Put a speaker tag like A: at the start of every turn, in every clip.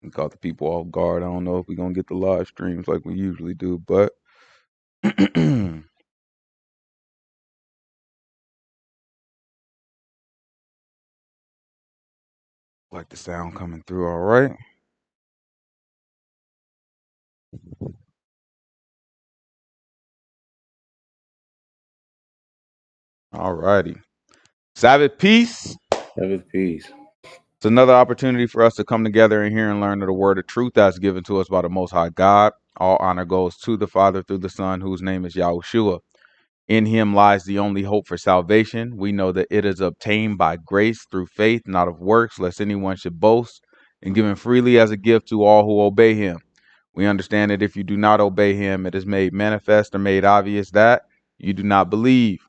A: We caught the people off guard. I don't know if we're gonna get the live streams like we usually do, but like the sound coming through all right. All righty. Sabbath peace.
B: Sabbath peace.
A: It's another opportunity for us to come together and hear and learn of the word of truth that's given to us by the Most High God. All honor goes to the Father through the Son, whose name is Yahushua. In him lies the only hope for salvation. We know that it is obtained by grace through faith, not of works, lest anyone should boast, and given freely as a gift to all who obey him. We understand that if you do not obey him, it is made manifest or made obvious that you do not believe.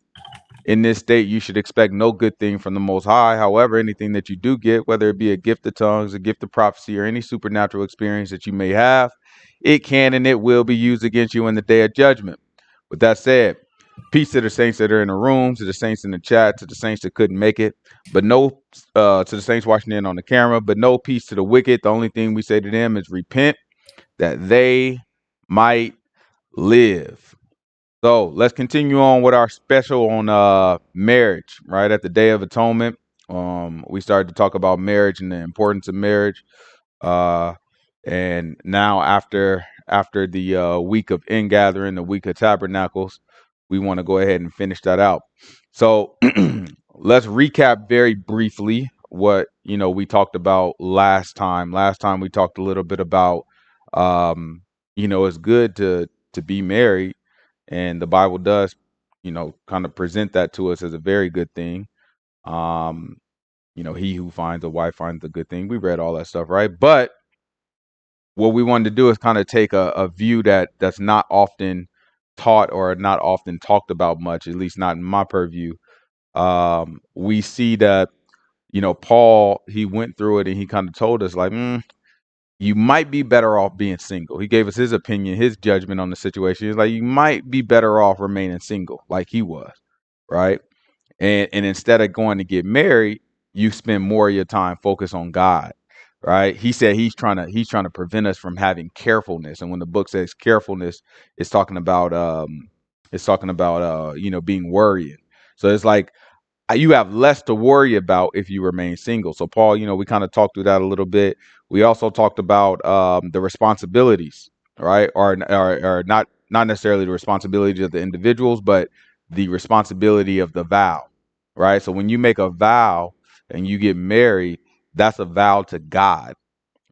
A: In this state, you should expect no good thing from the Most High. However, anything that you do get, whether it be a gift of tongues, a gift of prophecy, or any supernatural experience that you may have, it can and it will be used against you in the day of judgment. With that said, peace to the saints that are in the room, to the saints in the chat, to the saints that couldn't make it, but no, to the saints watching in on the camera, but no peace to the wicked. The only thing we say to them is repent that they might live. So let's continue on with our special on marriage. Right at the Day of Atonement, we started to talk about marriage and the importance of marriage. Uh, and now after the week of ingathering, the week of tabernacles, we want to go ahead and finish that out. So let's recap very briefly what we talked about last time. Last time we talked a little bit about it's good to be married, and the Bible does kind of present that to us as a very good thing. Um, he who finds a wife finds a good thing. We read all that stuff, right? But what we wanted to do is kind of take a view that's not often taught or not often talked about much, at least not in my purview. We see that Paul, he went through it and he kind of told us like, you might be better off being single. He gave us his opinion, his judgment on the situation. He's like, you might be better off remaining single, like he was, right? And instead of going to get married, you spend more of your time focused on God, right? He said he's trying to prevent us from having carefulness. And when the book says carefulness, it's talking about being worried. So it's like you have less to worry about if you remain single. So Paul, we kind of talked through that a little bit. We also talked about the responsibilities, right? Or not necessarily the responsibilities of the individuals, but the responsibility of the vow, right? So when you make a vow and you get married, that's a vow to God,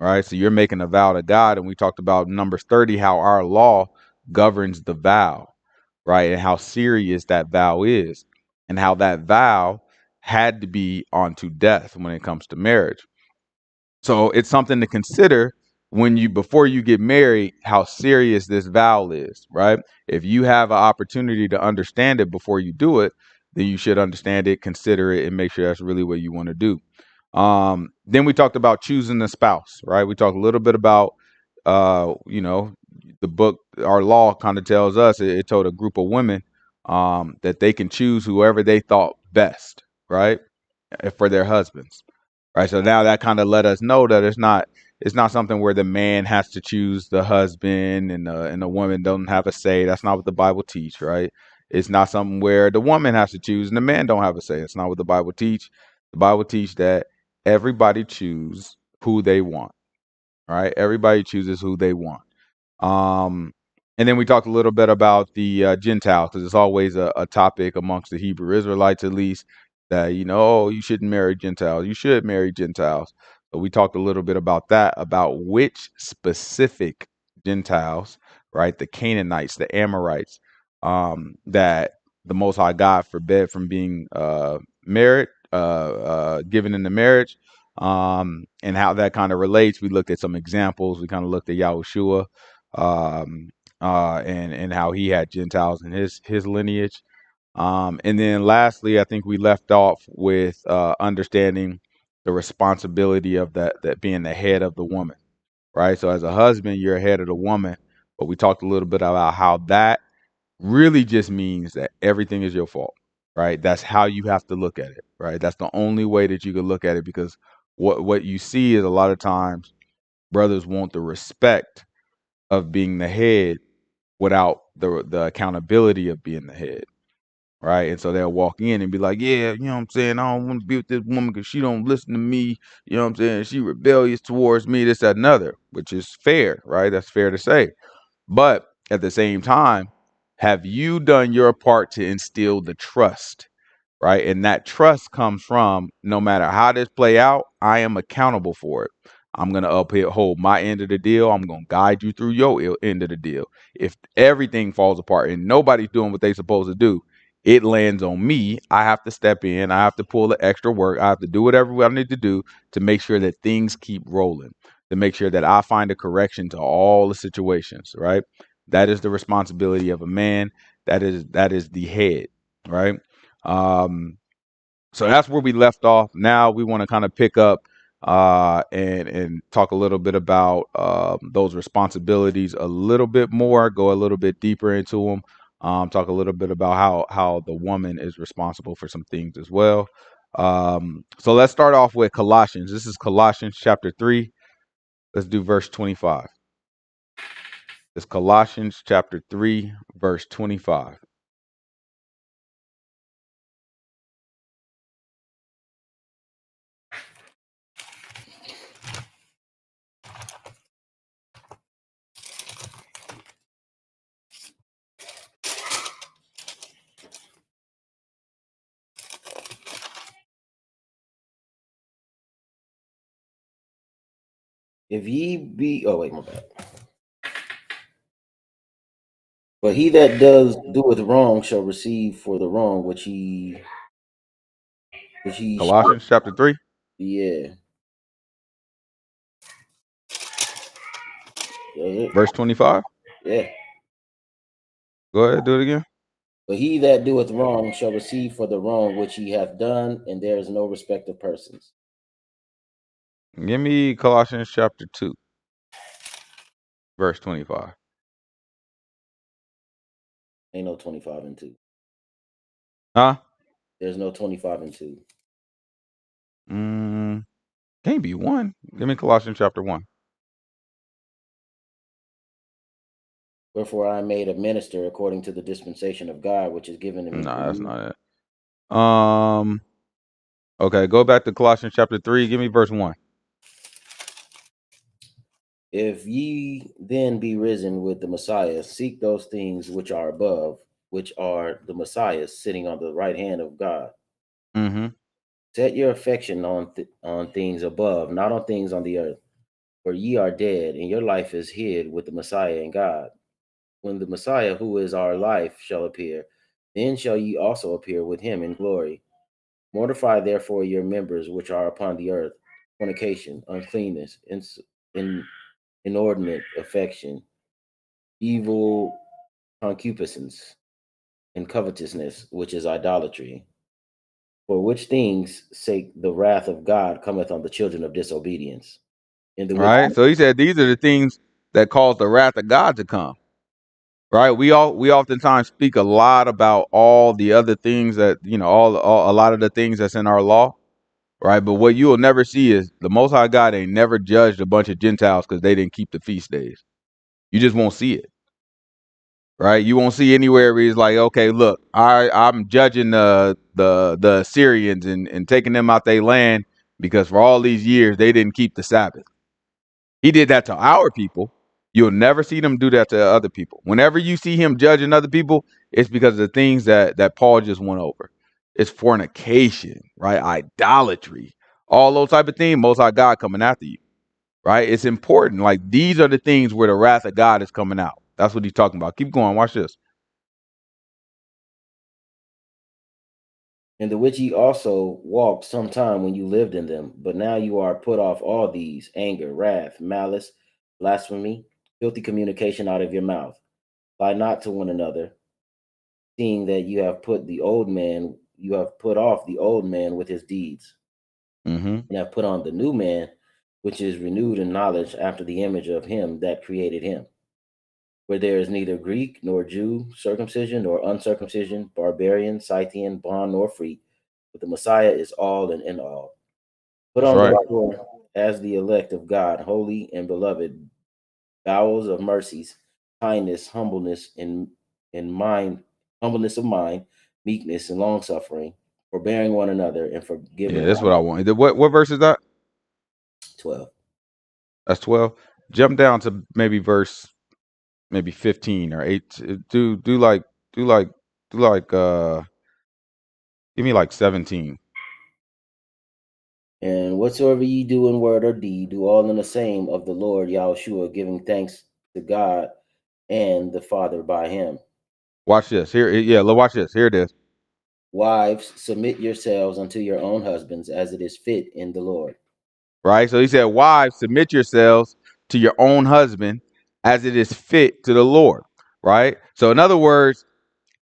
A: right? So you're making a vow to God, and we talked about Numbers 30, how our law governs the vow, right? And how serious that vow is, and how that vow had to be unto death when it comes to marriage. So it's something to consider before you get married, how serious this vow is, right? If you have an opportunity to understand it before you do it, then you should understand it, consider it, and make sure that's really what you want to do. Then we talked about choosing the spouse, right? We talked a little bit about, the book, our law kind of tells us, it told a group of women that they can choose whoever they thought best, right? For their husbands, right? So now that kind of let us know that it's not something where the man has to choose the husband and the woman doesn't have a say. That's not what the Bible teach, right? It's not something where the woman has to choose and the man don't have a say. It's not what the Bible teach. The Bible teach that everybody choose who they want, right? Everybody chooses who they want. Um, and then we talked a little bit about the Gentiles, because it's always a topic amongst the Hebrew Israelites, at least, that, oh, you shouldn't marry Gentiles. You should marry Gentiles. So we talked a little bit about that, about which specific Gentiles, right? The Canaanites, the Amorites, that the Most High God forbid from being married, given into marriage, and how that kind of relates. We looked at some examples. We kind of looked at Yahushua, and how he had Gentiles in his lineage. And then lastly, I think we left off with understanding the responsibility of that being the head of the woman, right? So as a husband, you're ahead of the woman, but we talked a little bit about how that really just means that everything is your fault, right? That's how you have to look at it, right? That's the only way that you can look at it, because what you see is a lot of times brothers want the respect of being the head without the accountability of being the head. Right. And so they'll walk in and be like, yeah, you know what I'm saying? I don't want to be with this woman because she don't listen to me. You know what I'm saying? She rebellious towards me, this, that, another, which is fair. Right. That's fair to say. But at the same time, have you done your part to instill the trust? Right. And that trust comes from, no matter how this play out, I am accountable for it. I'm going to uphold my end of the deal. I'm going to guide you through your end of the deal. If everything falls apart and nobody's doing what they're supposed to do, it lands on me. I have to step in. I have to pull the extra work. I have to do whatever I need to do to make sure that things keep rolling, to make sure that I find a correction to all the situations. Right. That is the responsibility of a man. That is the head. Right. Um, so that's where we left off. Now we want to kind of pick up and talk a little bit about those responsibilities a little bit more, go a little bit deeper into them, talk a little bit about how the woman is responsible for some things as well. So let's start off with Colossians. This is Colossians chapter 3. Let's do verse 25. It's Colossians chapter 3, verse 25.
B: If ye be, oh wait, my bad. But he that doeth wrong shall receive for the wrong which he
A: Colossians chapter 3,
B: yeah.
A: verse 25.
B: Yeah.
A: Go ahead, do it again.
B: But he that doeth wrong shall receive for the wrong which he hath done, and there is no respect of persons.
A: Give me Colossians chapter 2, verse 25.
B: Ain't no 25 and 2.
A: Huh?
B: There's no 25 and 2.
A: Can't be 1. Give me Colossians chapter 1.
B: Wherefore I am made a minister according to the dispensation of God, which is given to me.
A: Nah, that's not it. Okay, go back to Colossians chapter 3. Give me verse 1.
B: If ye then be risen with the Messiah, seek those things which are above, which are the Messiah sitting on the right hand of God.
A: Mm-hmm.
B: Set your affection on things above, not on things on the earth. For ye are dead, and your life is hid with the Messiah in God. When the Messiah, who is our life, shall appear, then shall ye also appear with him in glory. Mortify therefore your members which are upon the earth: fornication, uncleanness, inordinate affection, evil concupiscence, and covetousness, which is idolatry. For which things sake the wrath of God cometh on the children of disobedience. In the which,
A: Right. So he said these are the things that cause the wrath of God to come. Right. We oftentimes speak a lot about all the other things that, all a lot of the things that's in our law. Right. But what you will never see is the Most High God ain't never judged a bunch of Gentiles because they didn't keep the feast days. You just won't see it. Right. You won't see anywhere where he's like, okay, look, I'm judging the Assyrians and taking them out their land because for all these years they didn't keep the Sabbath. He did that to our people. You'll never see them do that to other people. Whenever you see him judging other people, it's because of the things that Paul just went over. It's fornication, right? Idolatry, all those type of things. Most High God coming after you, right? It's important. Like these are the things where the wrath of God is coming out. That's what he's talking about. Keep going. Watch this.
B: in the which ye also walked some time when you lived in them, but now you are put off all these: anger, wrath, malice, blasphemy, filthy communication out of your mouth. Lie not to one another, seeing that you have put off the old man with his deeds,
A: Mm-hmm.
B: and have put on the new man, which is renewed in knowledge after the image of him that created him. Where there is neither Greek nor Jew, circumcision nor uncircumcision, barbarian, Scythian, bond nor free, but the Messiah is all and in all. Put
A: That's
B: on
A: right.
B: therefore as the elect of God, holy and beloved, bowels of mercies, kindness, humbleness of mind, meekness and long suffering, forbearing one another and
A: Yeah,
B: forgiving
A: that's
B: one
A: what I
B: another.
A: want. What verse is that?
B: 12.
A: That's 12. Jump down to maybe verse 15 or 8. Do like do like give me like 17.
B: And whatsoever ye do in word or deed, do all in the same of the Lord Yahushua, giving thanks to God and the Father by him.
A: Watch this. Here, yeah, watch this. Here it is.
B: Wives, submit yourselves unto your own husbands as it is fit in the Lord.
A: Right? So he said, wives, submit yourselves to your own husband as it is fit to the Lord. Right? So in other words,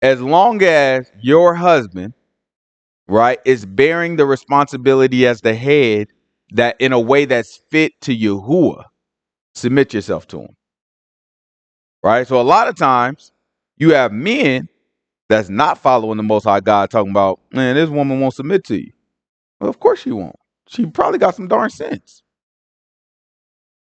A: as long as your husband, right, is bearing the responsibility as the head, that in a way that's fit to Yahuwah, submit yourself to him. Right? So a lot of times you have men that's not following the Most High God talking about, man, this woman won't submit to you. Well, of course she won't. She probably got some darn sense.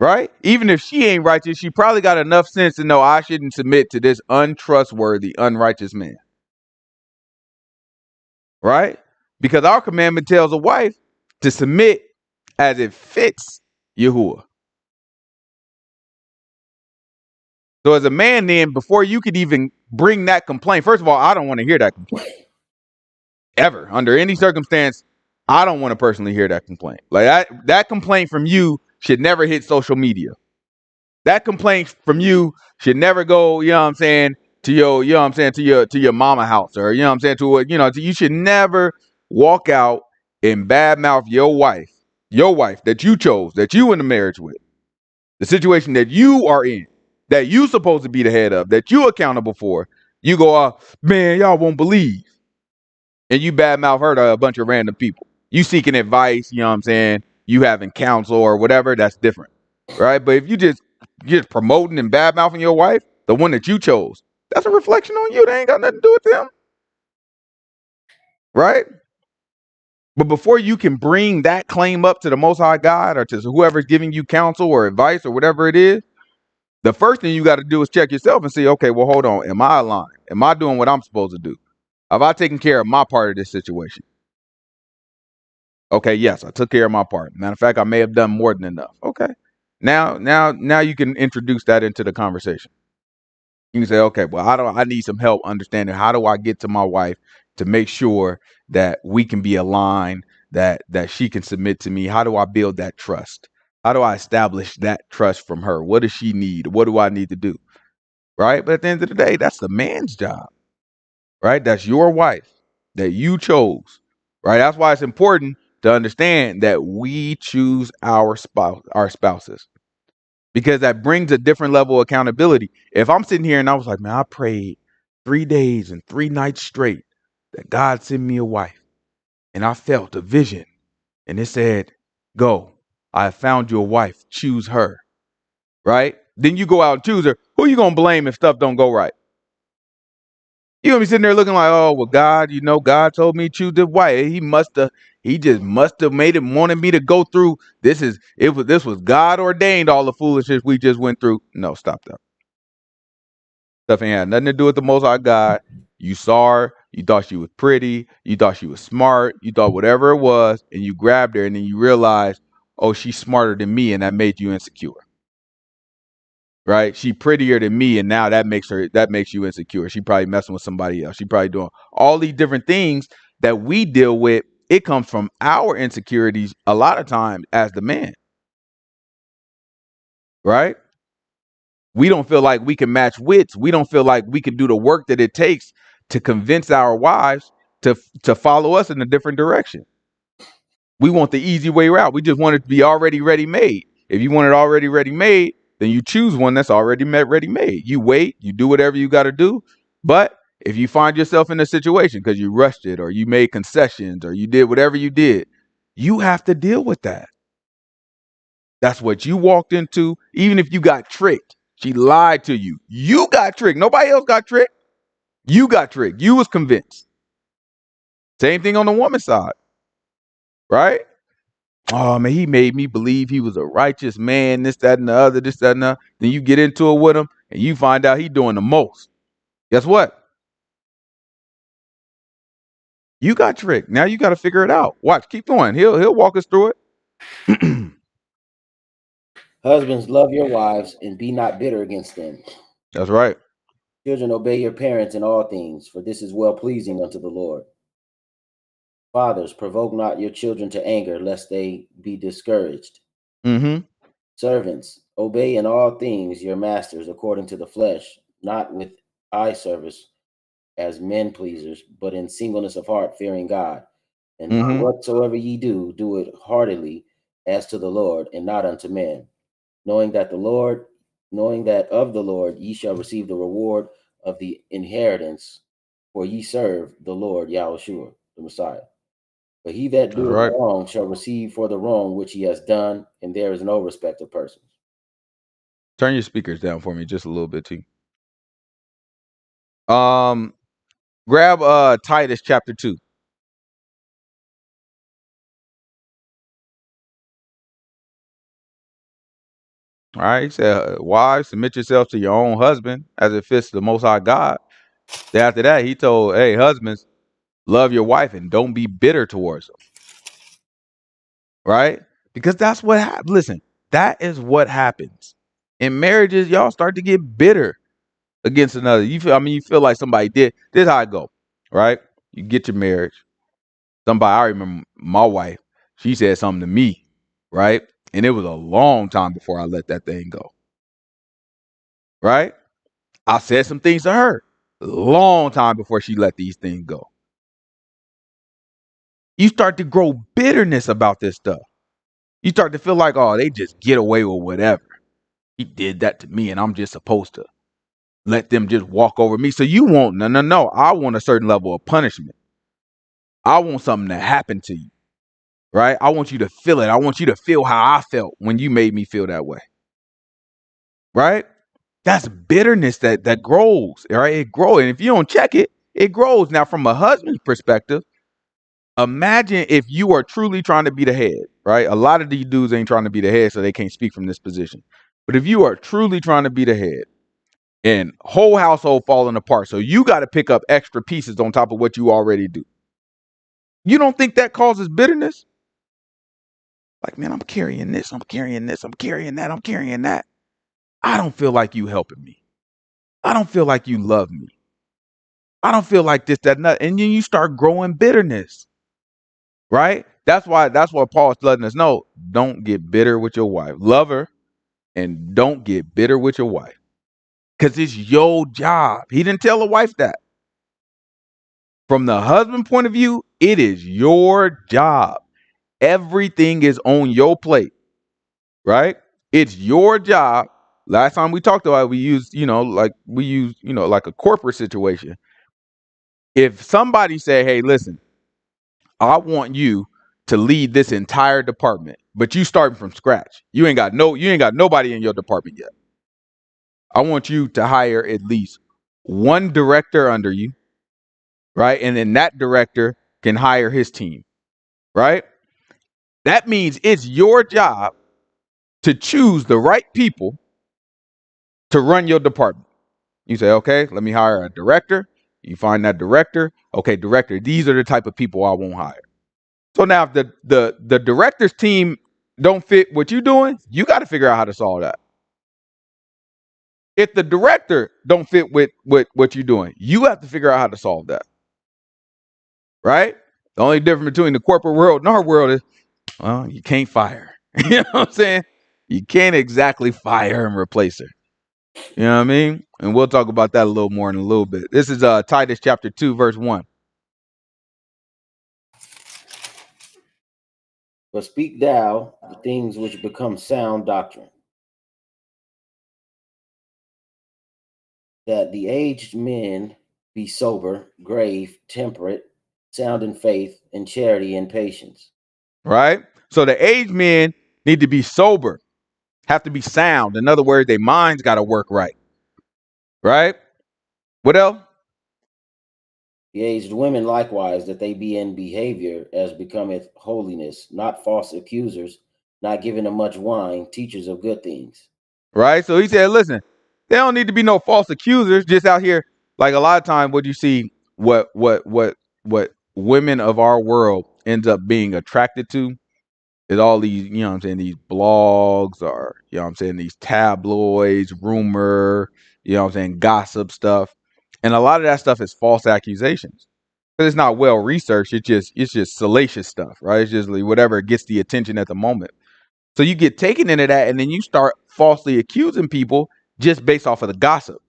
A: Right? Even if she ain't righteous, she probably got enough sense to know I shouldn't submit to this untrustworthy, unrighteous man. Right? Because our commandment tells a wife to submit as it fits Yahuwah. So as a man, then, before you could even bring that complaint, first of all, I don't want to hear that complaint. Ever. Under any circumstance, I don't want to personally hear that complaint. Like that complaint from you should never hit social media. That complaint from you should never go, you know what I'm saying, to your, you know what I'm saying, to your mama house, or, you know what I'm saying, to what, you should never walk out and badmouth your wife that you chose, that you in a marriage with, the situation that you are in, that you supposed to be the head of, that you accountable for. You go, man, y'all won't believe. And you badmouth her to a bunch of random people. You seeking advice, you know what I'm saying, you having counsel or whatever, that's different. Right? But if you just promoting and badmouthing your wife, the one that you chose, that's a reflection on you. They ain't got nothing to do with them. Right? But before you can bring that claim up to the Most High God or to whoever's giving you counsel or advice or whatever it is, the first thing you got to do is check yourself and see, okay, well, hold on. Am I aligned? Am I doing what I'm supposed to do? Have I taken care of my part of this situation? Okay, yes, I took care of my part. Matter of fact, I may have done more than enough. Okay. Now you can introduce that into the conversation. You can say, okay, well, I need some help understanding how do I get to my wife to make sure that we can be aligned, that she can submit to me. How do I build that trust? How do I establish that trust from her? What does she need? What do I need to do? Right? But at the end of the day, that's the man's job. Right? That's your wife that you chose. Right? That's why it's important to understand that we choose our spouses, because that brings a different level of accountability. If I'm sitting here and I was like, man, I prayed 3 days and 3 nights straight that God send me a wife, and I felt a vision and it said, go, I have found you a wife, choose her. Right? Then you go out and choose her. Who you gonna blame if stuff don't go right? You're gonna be sitting there looking like, oh well, God, God told me to choose this wife. He just must have wanted me to go through. This was God ordained, all the foolishness we just went through. No, stop that. Stuff ain't had nothing to do with the Most High God. You saw her, you thought she was pretty, you thought she was smart, you thought whatever it was, and you grabbed her, and then you realized, oh, she's smarter than me, and that made you insecure. Right? She prettier than me, and now that makes you insecure. She probably messing with somebody else. She probably doing all these different things that we deal with. It comes from our insecurities a lot of times as the man. Right? We don't feel like we can match wits. We don't feel like we can do the work that it takes to convince our wives to follow us in a different direction. We want the easy way out. We just want it to be already ready made. If you want it already ready made, then you choose one that's already ready made. You wait, you do whatever you got to do. But if you find yourself in a situation because you rushed it or you made concessions or you did whatever you did, you have to deal with that. That's what you walked into. Even if you got tricked, she lied to you. You got tricked. Nobody else got tricked. You got tricked. You was convinced. Same thing on the woman's side, right? Oh man, he made me believe he was a righteous man, this, that, and the other, this, that, and the. Then you get into it with him and you find out he doing the most. Guess what? You got tricked. Now you got to figure it out. Watch, keep going. He'll walk us through it.
B: Husbands, love your wives and be not bitter against them.
A: That's right.
B: Children, obey your parents in all things, for this is well pleasing unto the Lord. Fathers, provoke not your children to anger, lest they be discouraged.
A: Mm-hmm.
B: Servants, obey in all things your masters according to the flesh, not with eye service as men pleasers, but in singleness of heart, fearing God. And
A: Mm-hmm.
B: whatsoever ye do, do it heartily as to the Lord, and not unto men, knowing that of the Lord ye shall receive the reward of the inheritance, for ye serve the Lord Yahushua, the Messiah. But he that
A: That's
B: doeth
A: right.
B: wrong shall receive for the wrong which he has done, and there is no respect of persons.
A: Turn your speakers down for me just a little bit, T. Grab Titus chapter 2. All right. He said, wives, submit yourselves to your own husband as it fits the most high God. Then after that, he told, hey, husbands, love your wife and don't be bitter towards them. Right? Because that's what happens. Listen, that is what happens. In marriages, y'all start to get bitter against another. You feel like somebody did. This is how I go. Right? You get your marriage. I remember my wife, she said something to me, right? And it was a long time before I let that thing go. Right? I said some things to her. Long time before she let these things go. You start to grow bitterness about this stuff. You start to feel like, oh, they just get away with whatever. He did that to me, and I'm just supposed to let them just walk over me. So you want, no. I want a certain level of punishment. I want something to happen to you, right? I want you to feel it. I want you to feel how I felt when you made me feel that way, right? That's bitterness that grows, right? It grows, and if you don't check it, it grows. Now, from a husband's perspective, imagine if you are truly trying to be the head, right? A lot of these dudes ain't trying to be the head, so they can't speak from this position. But if you are truly trying to be the head, and whole household falling apart, so you got to pick up extra pieces on top of what you already do. You don't think that causes bitterness? Like, man, I'm carrying this, I'm carrying this, I'm carrying that, I'm carrying that. I don't feel like you helping me. I don't feel like you love me. I don't feel like this, that, and that. And then you start growing bitterness, right? That's what Paul's letting us know. Don't get bitter with your wife. Love her, and don't get bitter with your wife. Because it's your job. He didn't tell the wife that. From the husband point of view, it is your job. Everything is on your plate, right? It's your job. Last time we talked about it, we used like a corporate situation. If somebody say, hey, listen, I want you to lead this entire department, but you starting from scratch. You ain't got nobody in your department yet. I want you to hire at least one director under you, right? And then that director can hire his team, right? That means it's your job to choose the right people to run your department. You say, okay, let me hire a director. You find that director. Okay, director, these are the type of people I won't hire. So now if the director's team don't fit what you're doing, you got to figure out how to solve that. If the director don't fit with what you're doing, you have to figure out how to solve that. Right? The only difference between the corporate world and our world is, well, you can't fire. You know what I'm saying? You can't exactly fire and replace her. You know what I mean? And we'll talk about that a little more in a little bit. This is Titus chapter 2, verse 1.
B: But speak thou the things which become sound doctrine, that the aged men be sober, grave, temperate, sound in faith, and charity, and patience.
A: Right? So the aged men need to be sober, have to be sound. In other words, their minds got to work right. Right? What else?
B: The aged women likewise, that they be in behavior as becometh holiness, not false accusers, not giving them much wine, teachers of good things.
A: Right? So he said, listen, there don't need to be no false accusers just out here. Like a lot of time what you see what women of our world ends up being attracted to is all these, you know what I'm saying, these blogs or, you know what I'm saying, these tabloids, rumor, you know what I'm saying, gossip stuff. And a lot of that stuff is false accusations. Because it's not well researched. It's just salacious stuff, right? It's just like whatever gets the attention at the moment. So you get taken into that, and then you start falsely accusing people just based off of the gossip.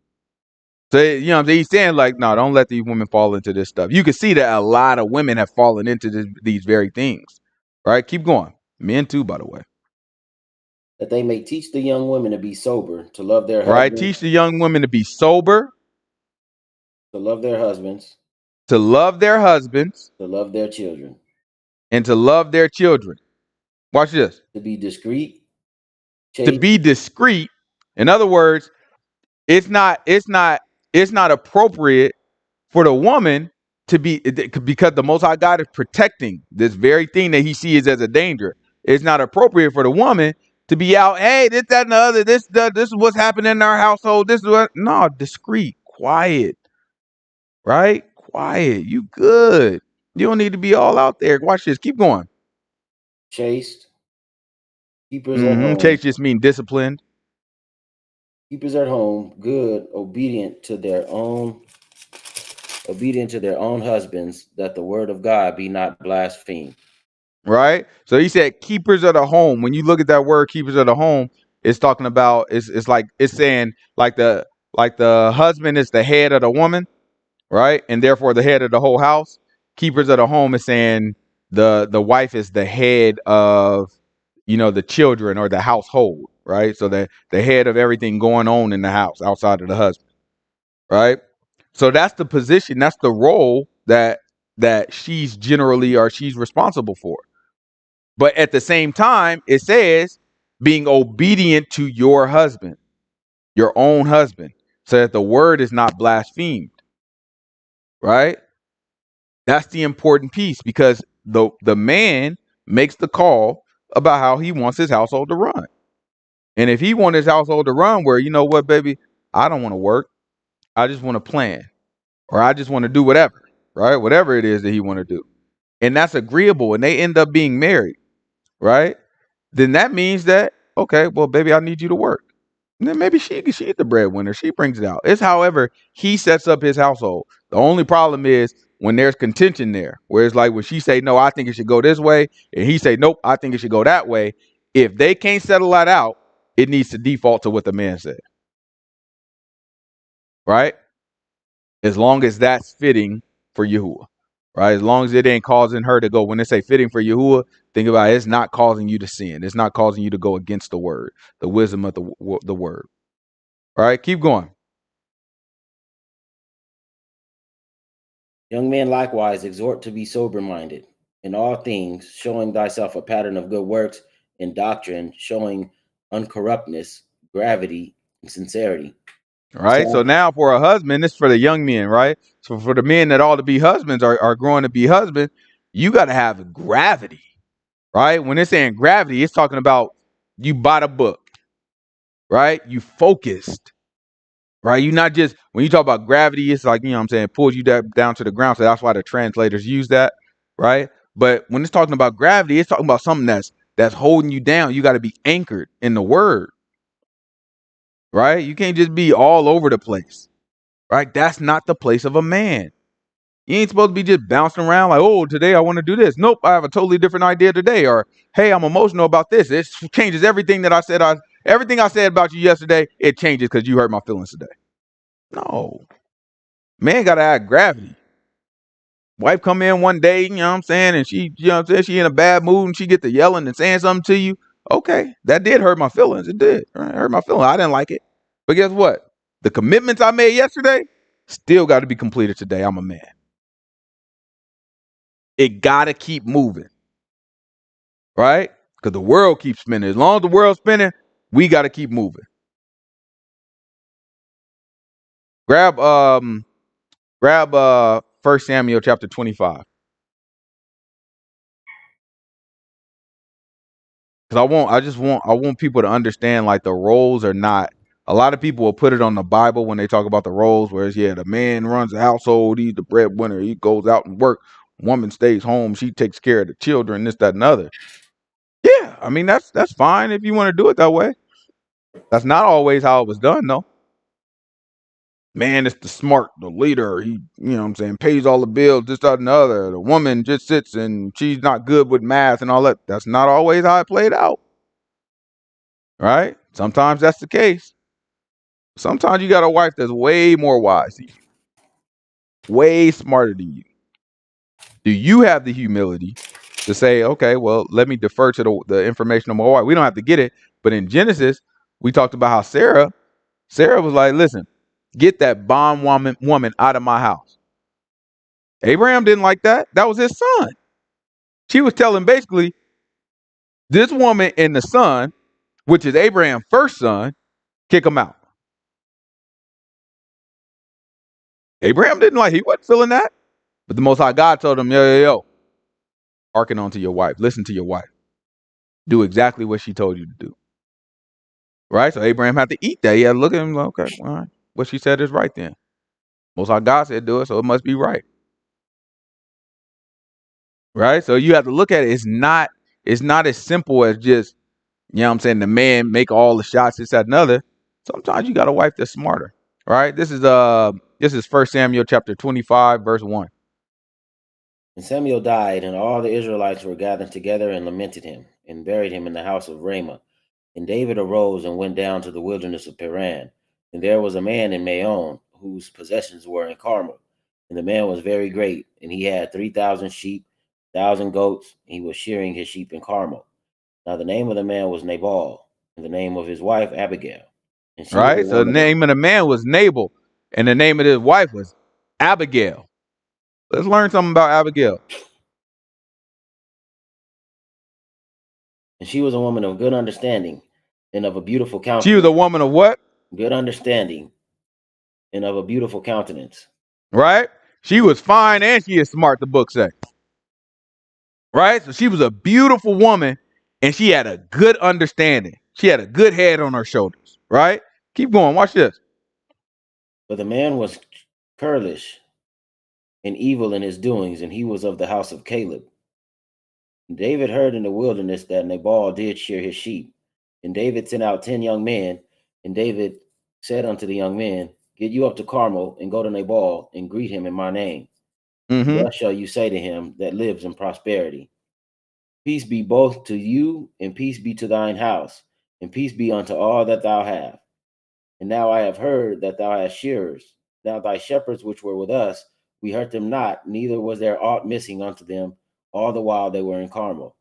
A: So you know what I'm saying? He's saying like, no, don't let these women fall into this stuff. You can see that a lot of women have fallen into these very things. Right? Keep going. Men too, by the way.
B: That they may teach the young women to be sober, to love their
A: Right?
B: husbands,
A: Teach the young women to be sober,
B: to love their husbands,
A: to love their husbands,
B: to love their children,
A: and to love their children. Watch this.
B: to be discreet,
A: To
B: chaste,
A: be discreet. In other words, it's not appropriate for the woman to be, because the Most High God is protecting this very thing that He sees as a danger. It's not appropriate for the woman to be out. Hey, this, that, and the other. This is what's happening in our household. This is what. No, discreet, quiet, right? Quiet. You good. You don't need to be all out there. Watch this. Keep going.
B: chaste, keepers at
A: Chase
B: home,
A: just mean disciplined.
B: keepers at home, good, obedient to their own husbands, that the word of God be not blasphemed.
A: Right? So he said keepers of the home. When you look at that word keepers of the home, it's talking about, it's like it's saying like the husband is the head of the woman, right? And therefore the head of the whole house. Keepers of the home is saying the wife is the head of, the children or the household, right? So the head of everything going on in the house outside of the husband, right? So that's the position, that's the role that she's responsible for. But at the same time, it says being obedient to your husband, your own husband, so that the word is not blasphemed, right? That's the important piece, because the man makes the call about how he wants his household to run. And if he wants his household to run where, you know what, baby, I don't want to work. I just want to plan, or I just want to do whatever, right? Whatever it is that he want to do. And that's agreeable, and they end up being married, right? Then that means that, okay, well, baby, I need you to work. And then maybe she's the breadwinner. She brings it out. It's however he sets up his household. The only problem is when there's contention there, where it's like when she say, no, I think it should go this way, and he say, nope, I think it should go that way. If they can't settle that out, it needs to default to what the man said, right? As long as that's fitting for Yahuwah, right? As long as it ain't causing her to go, when they say fitting for Yahuwah, think about it, it's not causing you to sin. It's not causing you to go against the word, the wisdom of the word. All right, keep going.
B: Young men likewise exhort to be sober minded in all things, showing thyself a pattern of good works, in doctrine, showing uncorruptness, gravity, and sincerity.
A: All right, so now for a husband, it's for the young men, right? So for the men that ought to be husbands are growing to be husbands, you got to have gravity, right? When it's saying gravity, it's talking about you bought a book, right? You focused, right? You not just, when you talk about gravity, it's like, what I'm saying, pulls you down to the ground. So that's why the translators use that, right? But when it's talking about gravity, it's talking about something that's holding you down. You got to be anchored in the word, right? You can't just be all over the place, right? That's not the place of a man. You ain't supposed to be just bouncing around like, oh, today I want to do this. Nope, I have a totally different idea today. Or, hey, I'm emotional about this. It changes everything that I said. Everything I said about you yesterday, it changes because you hurt my feelings today. No, man, gotta have gravity. Wife come in one day, and she, she in a bad mood and she get to yelling and saying something to you. Okay, that did hurt my feelings. It did. Right? Hurt my feelings. I didn't like it. But guess what? The commitments I made yesterday still got to be completed today. I'm a man. It got to keep moving, right? Because the world keeps spinning. As long as the world's spinning, we got to keep moving. Grab 1 Samuel chapter 25. Because I want people to understand, like, the roles are not. A lot of people will put it on the Bible when they talk about the roles, whereas, yeah, the man runs the household, he's the breadwinner, he goes out and work. Woman stays home, she takes care of the children, this, that, and other. Yeah, I mean, that's fine if you want to do it that way. That's not always how it was done, though. Man, it's the smart, the leader. He, you know what I'm saying, pays all the bills, this, that, and the other. The woman just sits and she's not good with math and all that. That's not always how it played out. Right? Sometimes that's the case. Sometimes you got a wife that's way more wise than you, way smarter than you. Do you have the humility to say, okay, well, let me defer to the information of my wife? We don't have to get it. But in Genesis, we talked about how Sarah was like, listen, get that woman out of my house. Abraham didn't like that. That was his son. She was telling basically this woman and the son, which is Abraham's first son, kick him out. Abraham didn't like, he wasn't feeling that. But the Most High God told him, yo, hearken on to your wife. Listen to your wife. Do exactly what she told you to do. Right? So Abraham had to eat that. He had to look at him like, okay, all right. What she said is right then. Most High God said do it, so it must be right. Right? So you have to look at it. It's not as simple as just, you know what I'm saying, the man make all the shots, this, that, and other. Sometimes you got a wife that's smarter. Right? This is 1 Samuel chapter 25, verse 1.
B: And Samuel died, and all the Israelites were gathered together and lamented him, and buried him in the house of Ramah. And David arose and went down to the wilderness of Paran. And there was a man in Maon, whose possessions were in Carmel. And the man was very great, and he had 3,000 sheep, 1,000 goats, and he was shearing his sheep in Carmel. Now the name of the man was Nabal, and the name of his wife Abigail. And she was a
A: Right? So the
B: woman of,
A: name of the man was Nabal, and the name of his wife was Abigail. Let's learn something about Abigail.
B: and she was a woman of good understanding, and of a beautiful
A: She was
B: countenance.
A: a woman of what?
B: Good understanding, and of a beautiful countenance.
A: Right? She was fine and she is smart, the book says. Right? So she was a beautiful woman and she had a good understanding. She had a good head on her shoulders. Right? Keep going. Watch this.
B: But the man was churlish and evil in his doings, and he was of the house of Caleb. And David heard in the wilderness that Nabal did shear his sheep. And David sent out 10 young men, and David said unto the young men, get you up to Carmel, and go to Nabal, and greet him in my name. And
A: Mm-hmm.
B: thus shall you say to him that lives in prosperity, peace be both to you, and peace be to thine house, and peace be unto all that thou hast. And now I have heard that thou hast shearers. Now thy shepherds which were with us, we hurt them not, neither was there aught missing unto them all the while they were in Carmel.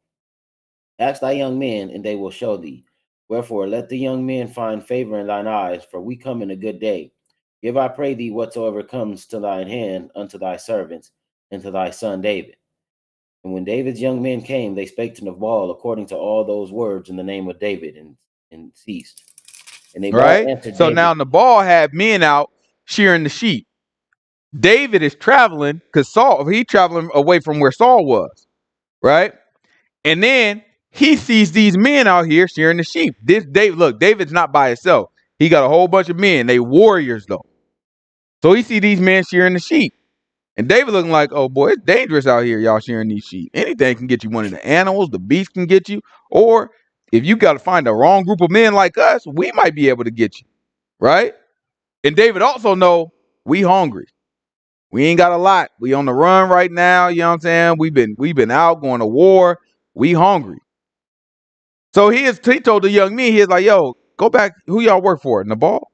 B: Ask thy young men, and they will show thee. Wherefore let the young men find favor in thine eyes, for we come in a good day. Give, I pray thee, whatsoever comes to thine hand unto thy servants, and to thy son David. And when David's young men came, they spake to Nabal according to all those words in the name of David, and ceased. And Nabal
A: Right?
B: answered
A: So
B: David.
A: now Nabal had men out shearing the sheep. David is traveling because he traveling away from where Saul was. Right? And then he sees these men out here shearing the sheep. David's not by himself. He got a whole bunch of men. They warriors though. So he see these men shearing the sheep. And David looking like, oh boy, it's dangerous out here, y'all shearing these sheep. Anything can get you one of the animals, the beast can get you. Or if you got to find the wrong group of men like us, we might be able to get you. Right? And David also know we hungry. We ain't got a lot. We on the run right now. You know what I'm saying? We've been out going to war. We hungry. So he told the young men, he is like, yo, go back. Who y'all work for? Nabal?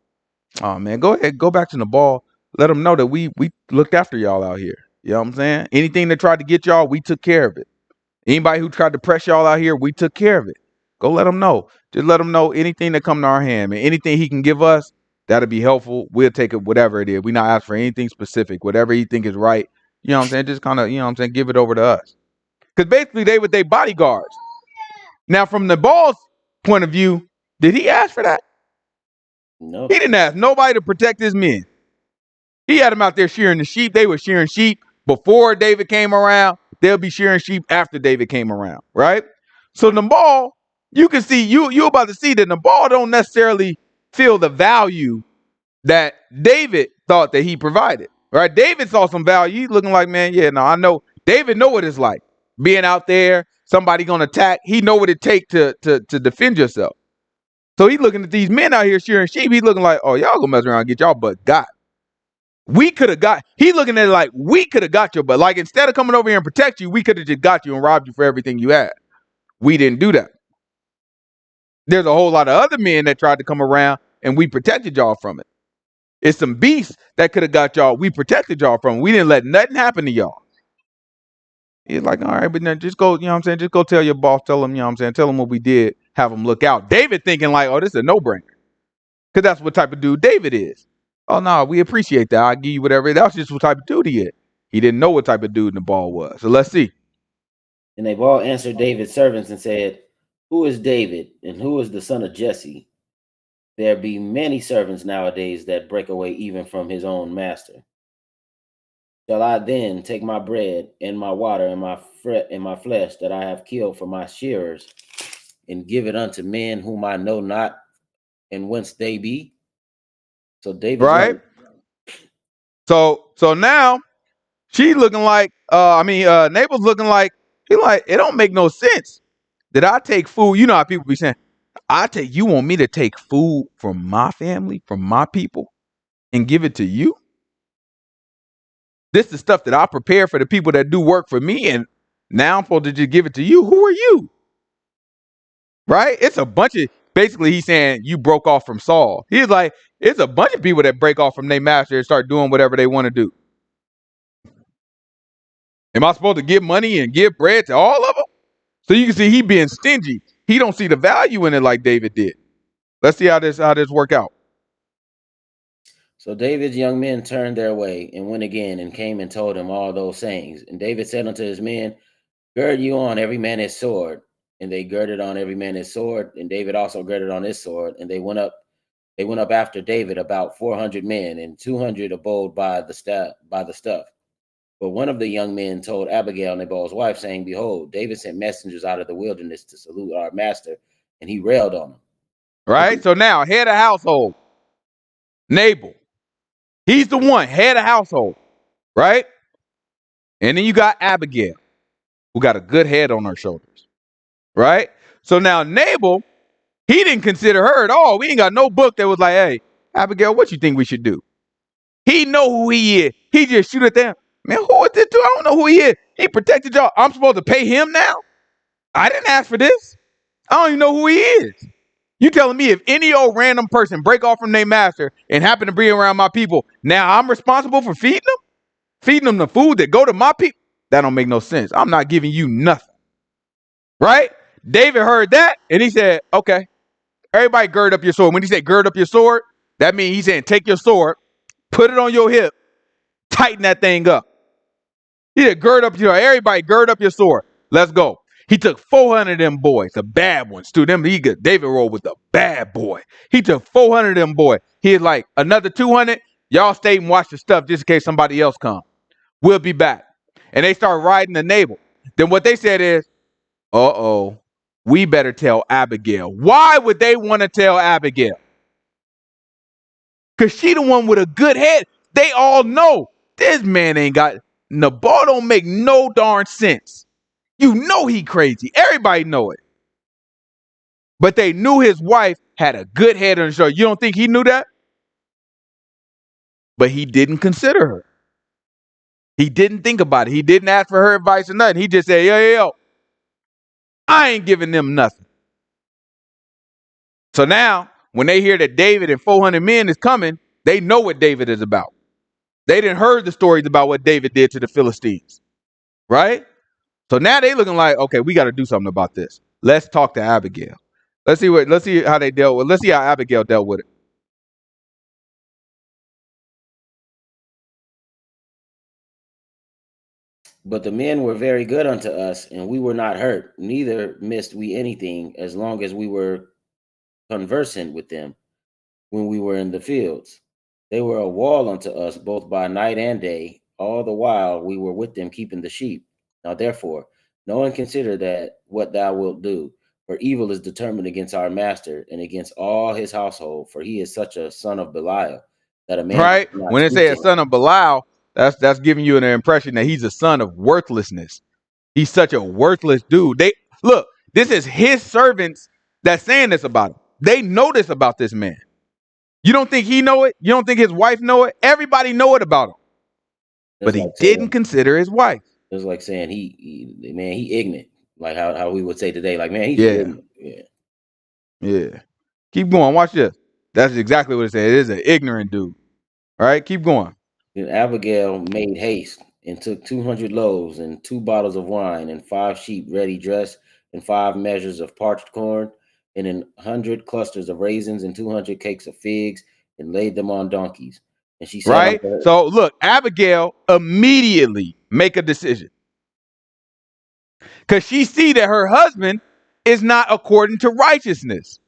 A: Oh man, go ahead, go back to Nabal. Let them know that we looked after y'all out here. You know what I'm saying? Anything that tried to get y'all, we took care of it. Anybody who tried to press y'all out here, we took care of it. Go let them know. Just let them know anything that come to our hand, man. Anything he can give us, that'll be helpful. We'll take it, whatever it is. We not ask for anything specific. Whatever he think is right. You know what I'm saying? Just kind of, you know what I'm saying, give it over to us. Because basically they were their bodyguards. Now, from Nabal's point of view, did he ask for that?
B: No.
A: He didn't ask nobody to protect his men. He had them out there shearing the sheep. They were shearing sheep, before David came around. They'll be shearing sheep after David came around, right? So Nabal, you can see, you about to see that Nabal don't necessarily feel the value that David thought that he provided, right? David saw some value. He's looking like, man, yeah, no, I know. David know what it's like being out there, somebody gonna attack. He know what it takes to defend yourself. So he's looking at these men out here shearing sheep. He's looking like, oh, y'all gonna mess around and get y'all butt got. We could have got, he looking at it like, we could have got your butt. Like, instead of coming over here and protect you, we could have just got you and robbed you for everything you had. We didn't do that. There's a whole lot of other men that tried to come around and we protected y'all from it. It's some beasts that could have got y'all. We protected y'all from it. We didn't let nothing happen to y'all. He's like, all right, but then just go, you know what I'm saying? Just go tell your boss, tell him, you know what I'm saying? Tell him what we did, have him look out. David thinking like, oh, this is a no-brainer. Because that's what type of dude David is. Oh, no, we appreciate that. I'll give you whatever. That's just what type of dude he is. He didn't know what type of dude Nabal was. So let's see.
B: And Nabal answered David's servants and said, who is David, and who is the son of Jesse? There be many servants nowadays that break away even from his own master. Shall I then take my bread and my water and my flesh that I have killed for my shearers, and give it unto men whom I know not and whence they be? So David's
A: Right?
B: young.
A: So now she's looking like, Nabal's looking like, it don't make no sense that I take food. You know how people be saying, you want me to take food from my family, from my people, and give it to you? This is stuff that I prepare for the people that do work for me, and now I'm supposed to just give it to you. Who are you? Right? It's a bunch of, basically he's saying you broke off from Saul. He's like, it's a bunch of people that break off from their master and start doing whatever they want to do. Am I supposed to give money and give bread to all of them? So you can see he being stingy. He don't see the value in it like David did. Let's see how this work out.
B: So David's young men turned their way and went again and came and told him all those sayings. And David said unto his men, gird you on every man his sword. And they girded on every man his sword, and David also girded on his sword. And they went up after David, about 400 men, and 200 abode by the stuff. But one of the young men told Abigail, Nabal's wife, saying, behold, David sent messengers out of the wilderness to salute our master, and he railed on him.
A: Right? So now, head of household, Nabal. He's the one, head of household. Right? And then you got Abigail, who got a good head on her shoulders. Right? So now Nabal, he didn't consider her at all. We ain't got no book that was like, hey, Abigail, what you think we should do? He know who he is. He just shoot at them. Man, who is this dude? I don't know who he is. He protected y'all. I'm supposed to pay him now? I didn't ask for this. I don't even know who he is. You telling me if any old random person break off from their master and happen to be around my people, now I'm responsible for feeding them? Feeding them the food that go to my people? That don't make no sense. I'm not giving you nothing. Right? David heard that and he said, okay, everybody gird up your sword. When he said gird up your sword, that means he's saying take your sword, put it on your hip, tighten that thing up. He said gird up your, everybody gird up your sword. Let's go. He took 400 of them boys, the bad ones. To them, David rolled with the bad boy. He took 400 of them boys. He had like another 200. Y'all stay and watch the stuff just in case somebody else comes. We'll be back. And they start riding the Nabal. Then what they said is, uh-oh, we better tell Abigail. Why would they want to tell Abigail? Because she the one with a good head. They all know this man ain't got, Nabal don't make no darn sense. You know he crazy. Everybody know it. But they knew his wife had a good head on her shoulder. You don't think he knew that? But he didn't consider her. He didn't think about it. He didn't ask for her advice or nothing. He just said, yo, I ain't giving them nothing. So now, when they hear that David and 400 men is coming, they know what David is about. They didn't heard the stories about what David did to the Philistines, right? So now they looking like, okay, we got to do something about this. Let's talk to Abigail. Let's see how they dealt with. Let's see how Abigail dealt with it.
B: But the men were very good unto us, and we were not hurt, neither missed we anything, as long as we were conversant with them when we were in the fields. They were a wall unto us both by night and day. all the while we were with them keeping the sheep. Now therefore, no one consider that what thou wilt do, for evil is determined against our master and against all his household, for he is such a son of Belial that a man
A: Right?
B: cannot
A: When it
B: speak
A: say
B: to
A: a
B: him.
A: son of Belial, that's giving you an impression that he's a son of worthlessness. He's such a worthless dude. They look, this is his servants that's saying this about him. They know this about this man. You don't think he know it? You don't think his wife know it? Everybody know it about him. But
B: It's
A: he
B: like
A: didn't
B: saying
A: consider his wife.
B: it's like saying he man, he ignorant. Like how we would say today, like man, he's
A: Yeah,
B: ignorant. Yeah.
A: yeah. Keep going. Watch this. That's exactly what it said. It is an ignorant dude. All right, keep going.
B: Then Abigail made haste and took 200 loaves and 2 bottles of wine and 5 sheep ready dressed and 5 measures of parched corn and 100 clusters of raisins and 200 cakes of figs and laid them on donkeys. And she said
A: Right?
B: unto her,
A: So look, Abigail immediately make a decision. Because she see that her husband is not according to righteousness.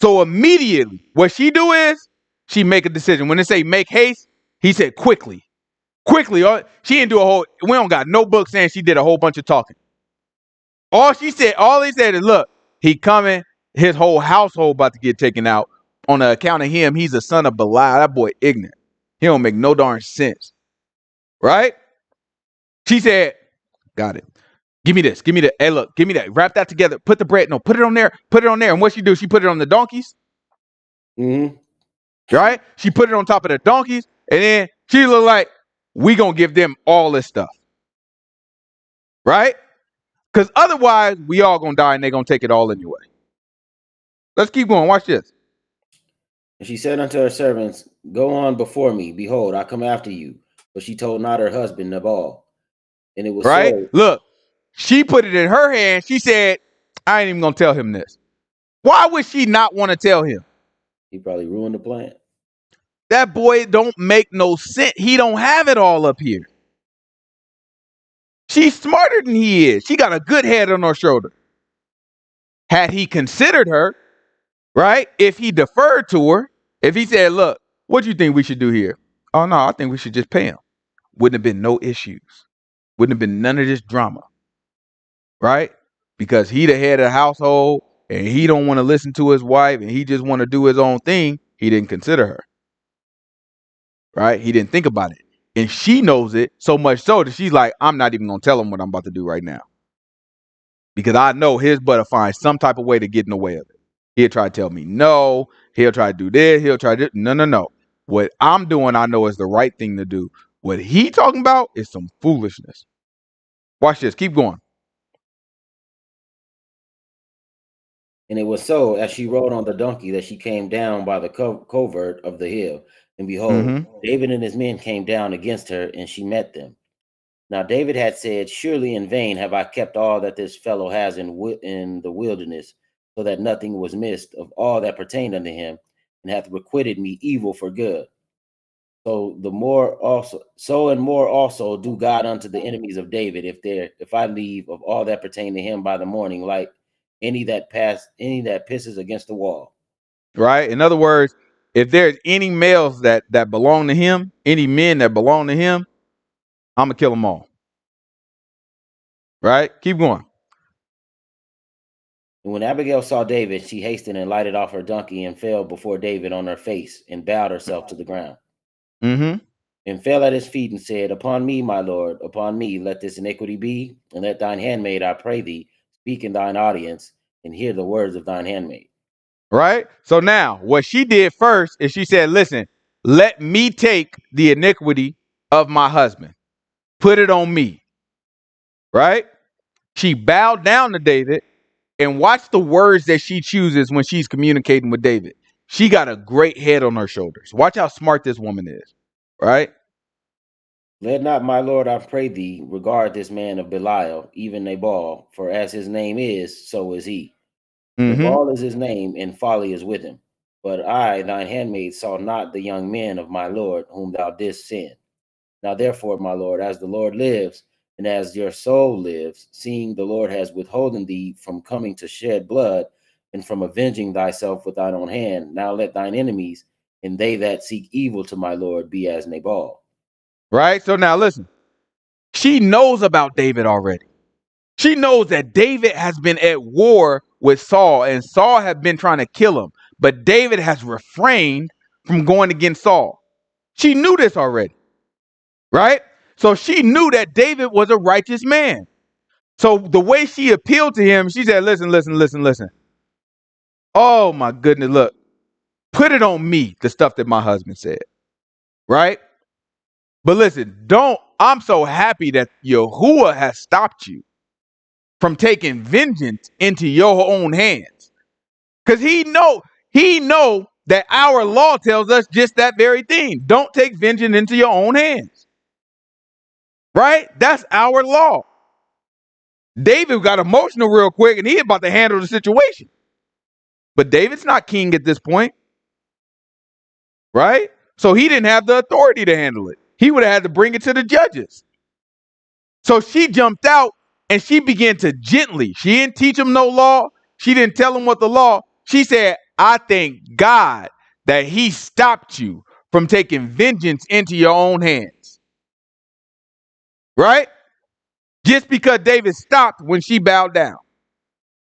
A: So immediately, what she do is she make a decision. When they say make haste, he said quickly. Quickly. She didn't do a whole, we don't got no book saying she did a whole bunch of talking. All he said is, look, he coming, his whole household about to get taken out. On the account of him, he's a son of Belial. That boy ignorant. He don't make no darn sense. Right? She said, got it. Give me this. Give me that. Hey, look, give me that. Wrap that together. Put the bread. No, put it on there. Put it on there. And what she do? She put it on the donkeys.
B: mm-hmm.
A: Right? She put it on top of the donkeys. And then she look like, we gonna give them all this stuff. Right? Because otherwise, we all gonna die and they gonna take it all anyway. Let's keep going. Watch this.
B: And she said unto her servants, go on before me. Behold, I come after you. But she told not her husband Nabal. And it was
A: Right?
B: so.
A: Look, she put it in her hand. She said, I ain't even gonna tell him this. Why would she not want to tell him?
B: He probably ruined the plan.
A: That boy don't make no sense. He don't have it all up here. She's smarter than he is. She got a good head on her shoulder. Had he considered her, right? If he deferred to her, if he said, look, what do you think we should do here? Oh, no, I think we should just pay him. Wouldn't have been no issues. Wouldn't have been none of this drama, right? Because he the head of the household and he don't want to listen to his wife and he just want to do his own thing. He didn't consider her, right? He didn't think about it. And she knows it so much so that she's like, I'm not even going to tell him what I'm about to do right now. Because I know his butt will find some type of way to get in the way of it. He'll try to tell me no. He'll try to do this. He'll try to no. What I'm doing, I know is the right thing to do. What he talking about is some foolishness. Watch this. Keep going.
B: And it was so, as she rode on the donkey, that she came down by the covert of the hill. And behold,
A: Mm-hmm.
B: David and his men came down against her, and she met them. Now David had said, surely in vain have I kept all that this fellow has in the wilderness, so that nothing was missed of all that pertained unto him, and hath requited me evil for good. So and more also do God unto the enemies of David, if I leave of all that pertain to him by the morning, like any that pisses against the wall.
A: Right. In other words, if there's any males that belong to him, any men that belong to him, I'm gonna kill them all. Right. Keep going.
B: And when Abigail saw David, she hastened and lighted off her donkey and fell before David on her face and bowed herself to the ground.
A: Mm-hmm.
B: And fell at his feet and said, upon me, my lord, upon me let this iniquity be, and let thine handmaid, I pray thee, speak in thine audience, and hear the words of thine handmaid.
A: Right. So now what she did first is she said, listen, let me take the iniquity of my husband. Put it on me. Right. She bowed down to David and watch the words that she chooses when she's communicating with David. She got a great head on her shoulders. Watch how smart this woman is. Right.
B: Let not my lord, I pray thee, regard this man of Belial, even Nabal, for as his name is, so is he.
A: Mm-hmm.
B: Nabal is his name, and folly is with him. But I, thine handmaid, saw not the young men of my lord, whom thou didst send. Now therefore, my lord, as the Lord lives, and as your soul lives, seeing the Lord has withholden thee from coming to shed blood, and from avenging thyself with thine own hand, now let thine enemies, and they that seek evil to my lord, be as Nabal.
A: Right? So now listen, she knows about David already. She knows that David has been at war with Saul, and Saul had been trying to kill him, but David has refrained from going against Saul. She knew this already, right? So she knew that David was a righteous man. So the way she appealed to him, she said, listen, listen, listen, listen. Oh my goodness, look, put it on me, the stuff that my husband said, right? But listen, I'm so happy that Yahuwah has stopped you from taking vengeance into your own hands. Because he know that our law tells us just that very thing. Don't take vengeance into your own hands. Right? That's our law. David got emotional real quick and he about to handle the situation. But David's not king at this point. Right? So he didn't have the authority to handle it. He would have had to bring it to the judges. So she jumped out and she began to gently. She didn't teach him no law. She didn't tell him what the law. She said, I thank God that he stopped you from taking vengeance into your own hands. Right? Just because David stopped when she bowed down.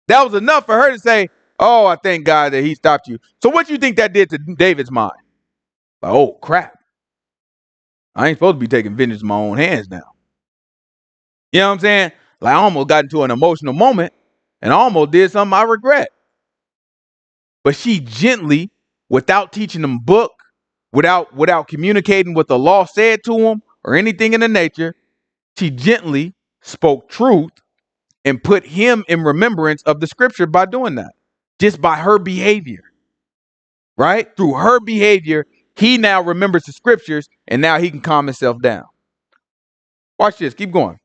A: That was enough for her to say, oh, I thank God that he stopped you. So what do you think that did to David's mind? Like, oh, crap. I ain't supposed to be taking vengeance in my own hands now. You know what I'm saying? Like, I almost got into an emotional moment and I almost did something I regret. But she gently, without teaching them book, without communicating what the law said to him or anything in the nature, she gently spoke truth and put him in remembrance of the scripture by doing that. Just by her behavior, right? Through her behavior, he now remembers the scriptures and now he can calm himself down. Watch this. Keep going.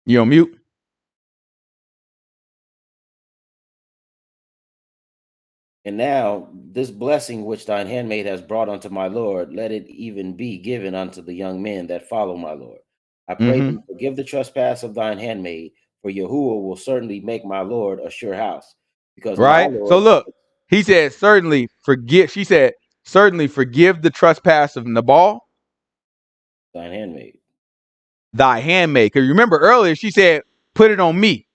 A: You on mute?
B: And now this blessing which thine handmaid has brought unto my Lord, let it even be given unto the young men that follow my Lord. I pray
A: Mm-hmm.
B: thee, forgive the trespass of thine handmaid, for Yahuwah will certainly make my Lord a sure house, because my
A: Right? So
B: Lord
A: look, he said, certainly forgive. She said, certainly forgive the trespass of Nabal,
B: thine handmaid.
A: thy handmaid. Because remember earlier, she said, put it on me.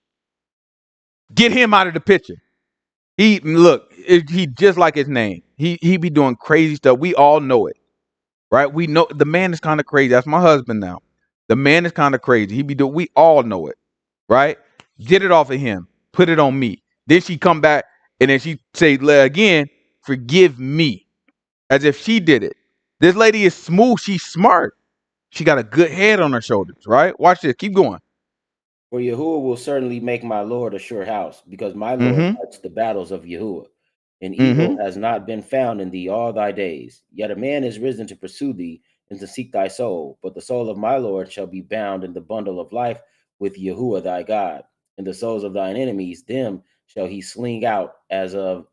A: Get him out of the picture. He just like his name. He be doing crazy stuff. We all know it, right? We know the man is kind of crazy. That's my husband now. The man is kind of crazy. We all know it, right? Get it off of him. Put it on me. Then she come back and then she say again, forgive me, as if she did it. This lady is smooth. She's smart. She got a good head on her shoulders, right? Watch this. Keep going.
B: For Yahuwah will certainly make my Lord a sure house, because my Lord
A: Mm-hmm.
B: fights the battles of Yahuwah. And evil
A: Mm-hmm.
B: has not been found in thee all thy days. Yet a man is risen to pursue thee and to seek thy soul. But the soul of my Lord shall be bound in the bundle of life with Yahuwah thy God. And the souls of thine enemies, them shall he sling out as out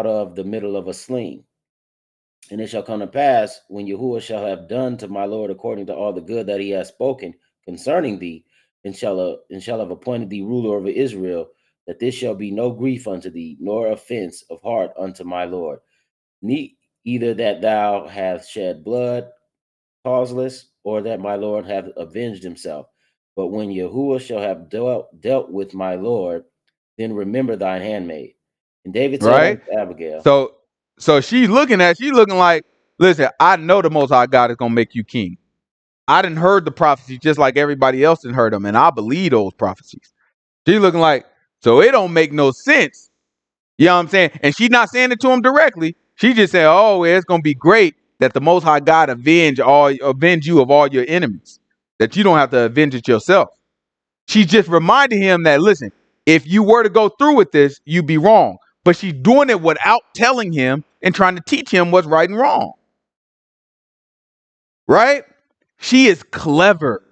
B: of the middle of a sling. And it shall come to pass, when Yahuwah shall have done to my Lord according to all the good that he has spoken concerning thee, and shall have appointed thee ruler over Israel, that this shall be no grief unto thee, nor offense of heart unto my Lord, either that thou hast shed blood causeless, or that my Lord hath avenged himself. But when Yahuwah shall have dealt with my Lord, then remember thine handmaid. And David said
A: Right?
B: unto Abigail,
A: So she's looking like, listen, I know the most high God is gonna make you king. I didn't heard the prophecies just like everybody else didn't heard them, and I believe those prophecies. She's looking like, so it don't make no sense. You know what I'm saying? And she's not saying it to him directly. She just said, oh, it's gonna be great that the most high God avenge you of all your enemies. That you don't have to avenge it yourself. She's just reminding him that, listen, if you were to go through with this, you'd be wrong. But she's doing it without telling him and trying to teach him what's right and wrong. Right? She is clever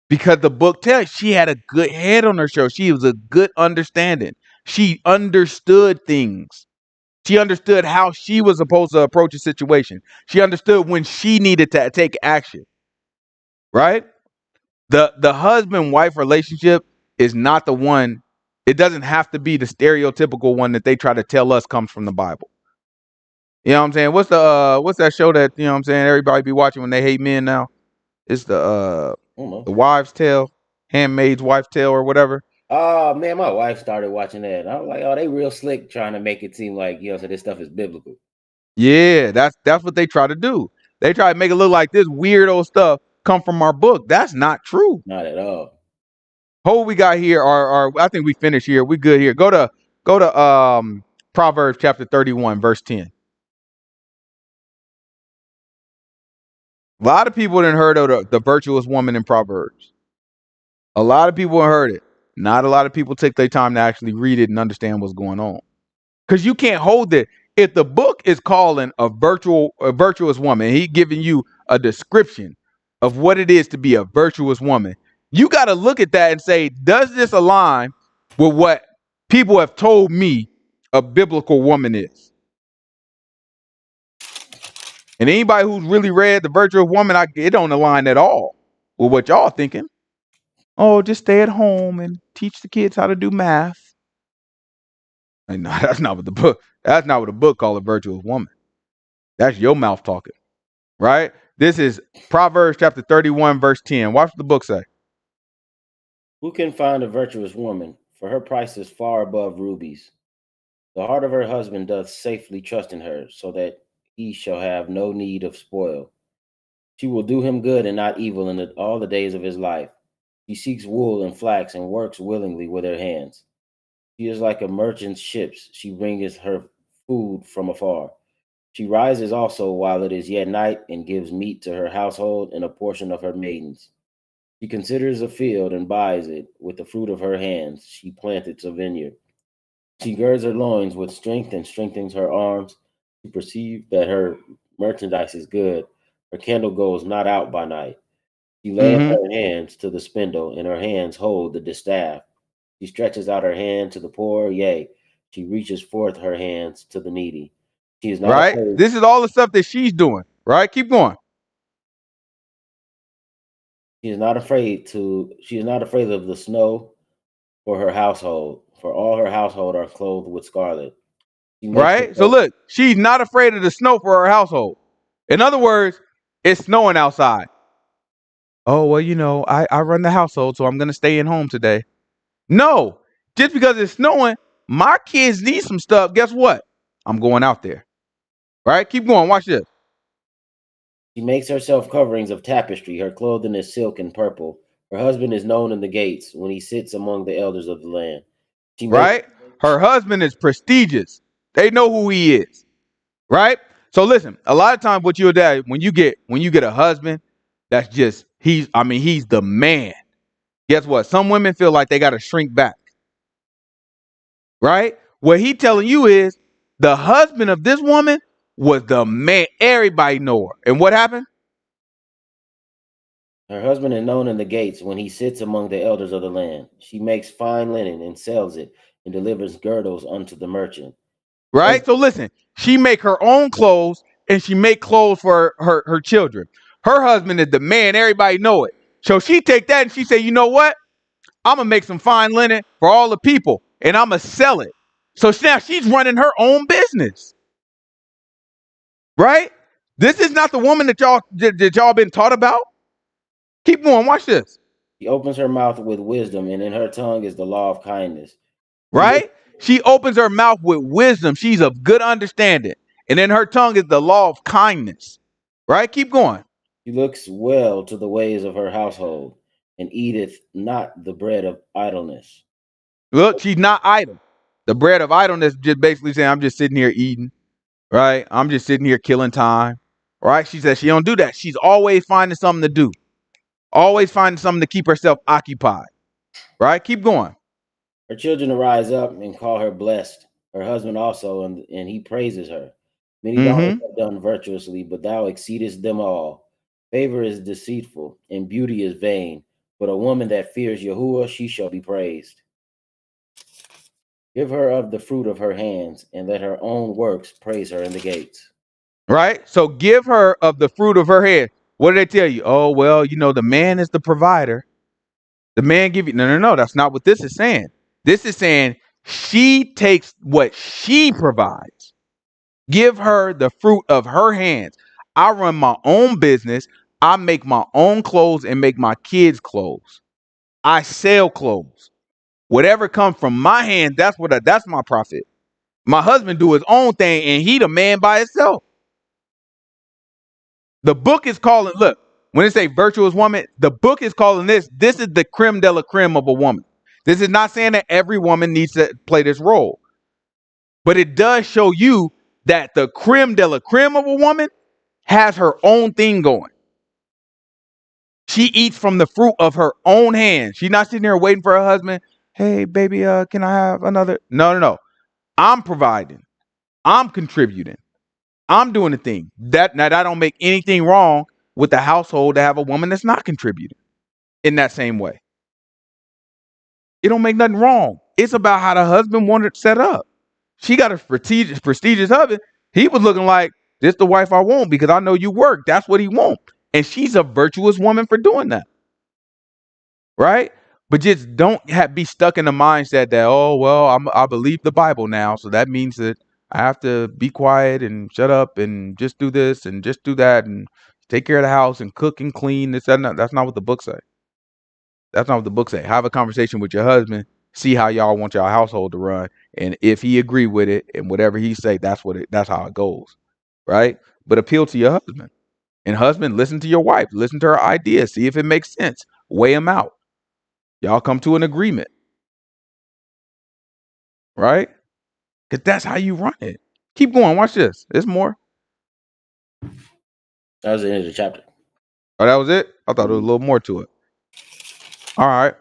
A: because the book tells she had a good head on her shoulder. She was a good understanding. She understood things. She understood how she was supposed to approach a situation. She understood when she needed to take action, right? The husband-wife relationship is not the one. It doesn't have to be the stereotypical one that they try to tell us comes from the Bible. You know what I'm saying? What's that show that, you know what I'm saying, everybody be watching when they hate men now? It's the Wives' Tale, Handmaid's Wife's Tale or whatever.
B: Oh man, my wife started watching that. And I was like, oh, they real slick trying to make it seem like, so this stuff is biblical.
A: Yeah, that's what they try to do. They try to make it look like this weirdo stuff come from our book. That's not true.
B: Not at all.
A: What we got here are I think we finished here. We good here. Go to Proverbs chapter 31, verse 10. A lot of people didn't heard of the virtuous woman in Proverbs. A lot of people heard it. Not a lot of people take their time to actually read it and understand what's going on. Because you can't hold it. If the book is calling a virtuous woman, he giving you a description of what it is to be a virtuous woman, you got to look at that and say, does this align with what people have told me a biblical woman is? And anybody who's really read the virtuous woman, it don't align at all with what y'all thinking. Oh, just stay at home and teach the kids how to do math. And no, that's not what the book. That's not what the book called a virtuous woman. That's your mouth talking, right? This is Proverbs chapter 31, verse 10. Watch what the book say.
B: Who can find a virtuous woman? For her price is far above rubies. The heart of her husband doth safely trust in her, so that he shall have no need of spoil. She will do him good and not evil in all the days of his life. She seeks wool and flax and works willingly with her hands. She is like a merchant's ships. She bringeth her food from afar. She rises also while it is yet night, and gives meat to her household and a portion of her maidens. She considers a field and buys it. With the fruit of her hands she planteth a vineyard. She girds her loins with strength and strengthens her arms. She perceives that her merchandise is good. Her candle goes not out by night. She layeth her hands to the spindle, and her hands hold the distaff. She stretches out her hand to the poor, yea, she reaches forth her hands to the needy. She is not
A: Right?
B: afraid.
A: This is all the stuff that she's doing, right? Keep going.
B: She is not afraid of the snow for her household, for all her household are clothed with scarlet. She makes
A: Right? So
B: herself
A: look, she's not afraid of the snow for her household. In other words, it's snowing outside. Oh, well, I run the household, so I'm going to stay in home today. No, just because it's snowing, my kids need some stuff. Guess what? I'm going out there. Right? Keep going. Watch this.
B: She makes herself coverings of tapestry. Her clothing is silk and purple. Her husband is known in the gates when he sits among the elders of the land. She makes
A: Right? Her husband is prestigious. They know who he is. Right? So listen, a lot of times what you'll do when you get a husband, that's just he's the man. Guess what? Some women feel like they gotta shrink back. Right? What he telling you is the husband of this woman was the man. Everybody know her. And what happened?
B: Her husband is known in the gates when he sits among the elders of the land. She makes fine linen and sells it, and delivers girdles unto the merchant.
A: Right? So listen, she make her own clothes and she make clothes for her children. Her husband is the man. Everybody know it. So she take that and she say, you know what? I'm gonna make some fine linen for all the people and I'm gonna sell it. So now she's running her own business. Right? This is not the woman that y'all been taught about. Keep going. Watch this.
B: She opens her mouth with wisdom, and in her tongue is the law of kindness. She looks,
A: Right? She opens her mouth with wisdom. She's of good understanding. And in her tongue is the law of kindness. Right? Keep going.
B: she looks well to the ways of her household, and eateth not the bread of idleness.
A: Look, she's not idle. The bread of idleness just basically saying, I'm just sitting here eating, right? I'm just sitting here killing time, right? She says she don't do that. She's always finding something to do, always finding something to keep herself occupied, right? Keep going.
B: Her children arise up and call her blessed. Her husband also, and he praises her. Many daughters
A: Mm-hmm.
B: have done virtuously, but thou exceedest them all. Favor is deceitful, and beauty is vain. But a woman that fears Yahuwah, she shall be praised. Give her of the fruit of her hands, and let her own works praise her in the gates.
A: Right? So give her of the fruit of her hand. What did they tell you? Oh, well, you know, the man is the provider. The man give you no. That's not what this is saying. This is saying she takes what she provides. Give her the fruit of her hands. I run my own business. I make my own clothes and make my kids' clothes. I sell clothes. Whatever comes from my hand, that's my profit. My husband do his own thing, and he the man by himself. The book is calling. Look, when it say virtuous woman, the book is calling this. This is the creme de la creme of a woman. This is not saying that every woman needs to play this role, but it does show you that the creme de la creme of a woman has her own thing going. She eats from the fruit of her own hand. She's not sitting there waiting for her husband. Hey, baby, can I have another? No. I'm providing. I'm contributing. I'm doing the thing. That don't make anything wrong with the household to have a woman that's not contributing in that same way. It don't make nothing wrong. It's about how the husband wanted it set up. She got a prestigious husband. He was looking like, this the wife I want because I know you work. That's what he want. And she's a virtuous woman for doing that. Right? But just don't be stuck in the mindset that, oh, well, I believe the Bible now. So that means that I have to be quiet and shut up and just do this and just do that and take care of the house and cook and clean. That's not what the book say. That's not what the book say. Have a conversation with your husband. See how y'all want your household to run. And if he agree with it and whatever he say, that's how it goes. Right? But appeal to your husband. And husband, listen to your wife. Listen to her ideas. See if it makes sense. Weigh them out. Y'all come to an agreement, right? Because that's how you run it. Keep going. Watch this. There's more.
B: That was the end of the chapter.
A: Oh, that was it? I thought there was a little more to it. All right.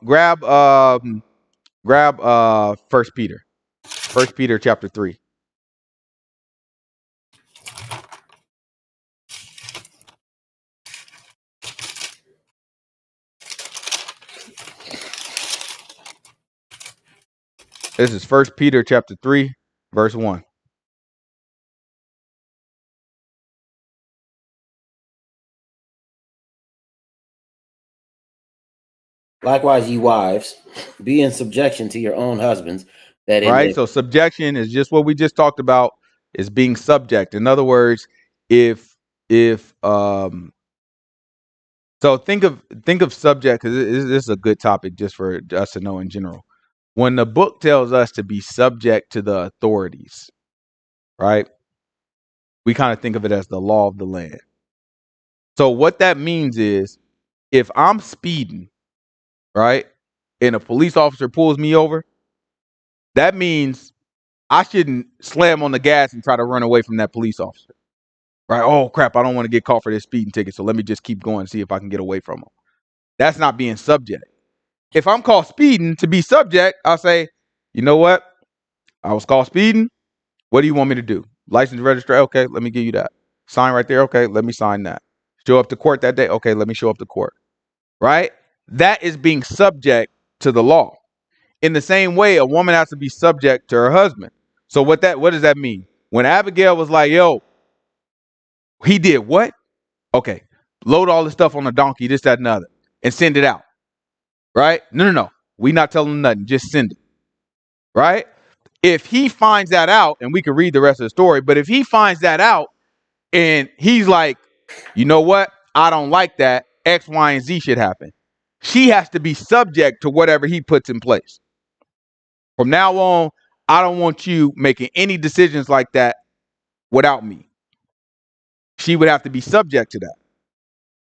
A: Grab First Peter. First Peter chapter 3. This is First Peter chapter 3, verse 1.
B: Likewise, ye wives, be in subjection to your own husbands, that in
A: Right?
B: the
A: So subjection is just what we just talked about, is being subject. In other words, if so think of subject, because this is a good topic just for us to know in general. When the book tells us to be subject to the authorities, right? We kind of think of it as the law of the land. So what that means is if I'm speeding, right, and a police officer pulls me over, that means I shouldn't slam on the gas and try to run away from that police officer. Right? Oh crap, I don't want to get caught for this speeding ticket, so let me just keep going and see if I can get away from him. That's not being subject. If I'm caught speeding, to be subject, I'll say, you know what? I was caught speeding. What do you want me to do? License register? Okay, let me give you that. Sign right there. Okay, let me sign that. Show up to court that day. Okay, let me show up to court. Right? That is being subject to the law. In the same way, a woman has to be subject to her husband. So what does that mean? When Abigail was like, yo, he did what? Okay, load all this stuff on a donkey, this, that, and the other, and send it out. Right? No. We not telling him nothing. Just send it. Right? If he finds that out, and we can read the rest of the story, but if he finds that out and he's like, you know what? I don't like that. X, Y, and Z should happen. She has to be subject to whatever he puts in place. From now on, I don't want you making any decisions like that without me. She would have to be subject to that,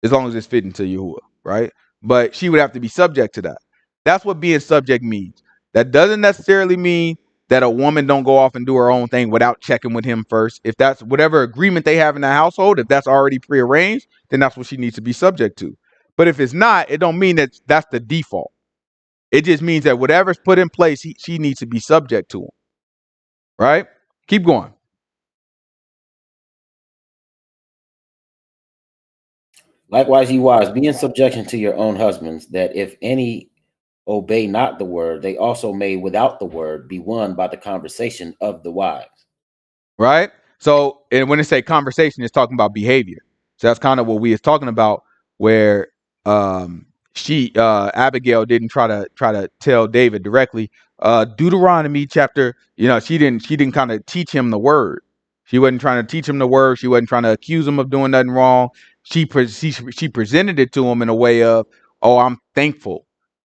A: as long as it's fitting to Yahuwah, right? But she would have to be subject to that. That's what being subject means. That doesn't necessarily mean that a woman don't go off and do her own thing without checking with him first. If that's whatever agreement they have in the household, if that's already prearranged, then that's what she needs to be subject to. But if it's not, it don't mean that that's the default. It just means that whatever's put in place, she needs to be subject to him. Right? Keep going.
B: likewise, ye wives, be in subjection to your own husbands, that if any obey not the word, they also may without the word be won by the conversation of the wives.
A: Right? So, and when they say conversation, it's talking about behavior. So that's kind of what we is talking about, where she Abigail didn't try to tell David directly. Deuteronomy chapter, she didn't kind of teach him the word. She wasn't trying to teach him the word. She wasn't trying to accuse him of doing nothing wrong. She presented it to him in a way of, oh, I'm thankful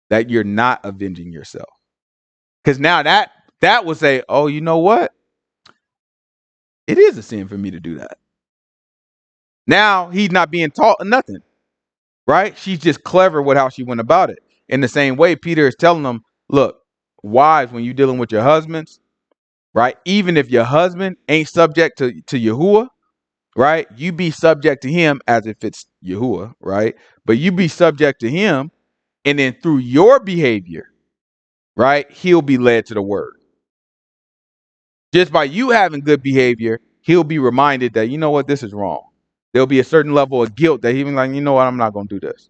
A: that you're not avenging yourself. Because now that would say, oh, you know what? It is a sin for me to do that. Now he's not being taught nothing, right? She's just clever with how she went about it. In the same way, Peter is telling them, look, wives, when you're dealing with your husbands, right? Even if your husband ain't subject to Yahuwah, right? You be subject to him as if it's Yahuwah, right? But you be subject to him, and then through your behavior, right, he'll be led to the word. Just by you having good behavior, he'll be reminded that, you know what, this is wrong. There'll be a certain level of guilt that he'll be like, you know what, I'm not going to do this.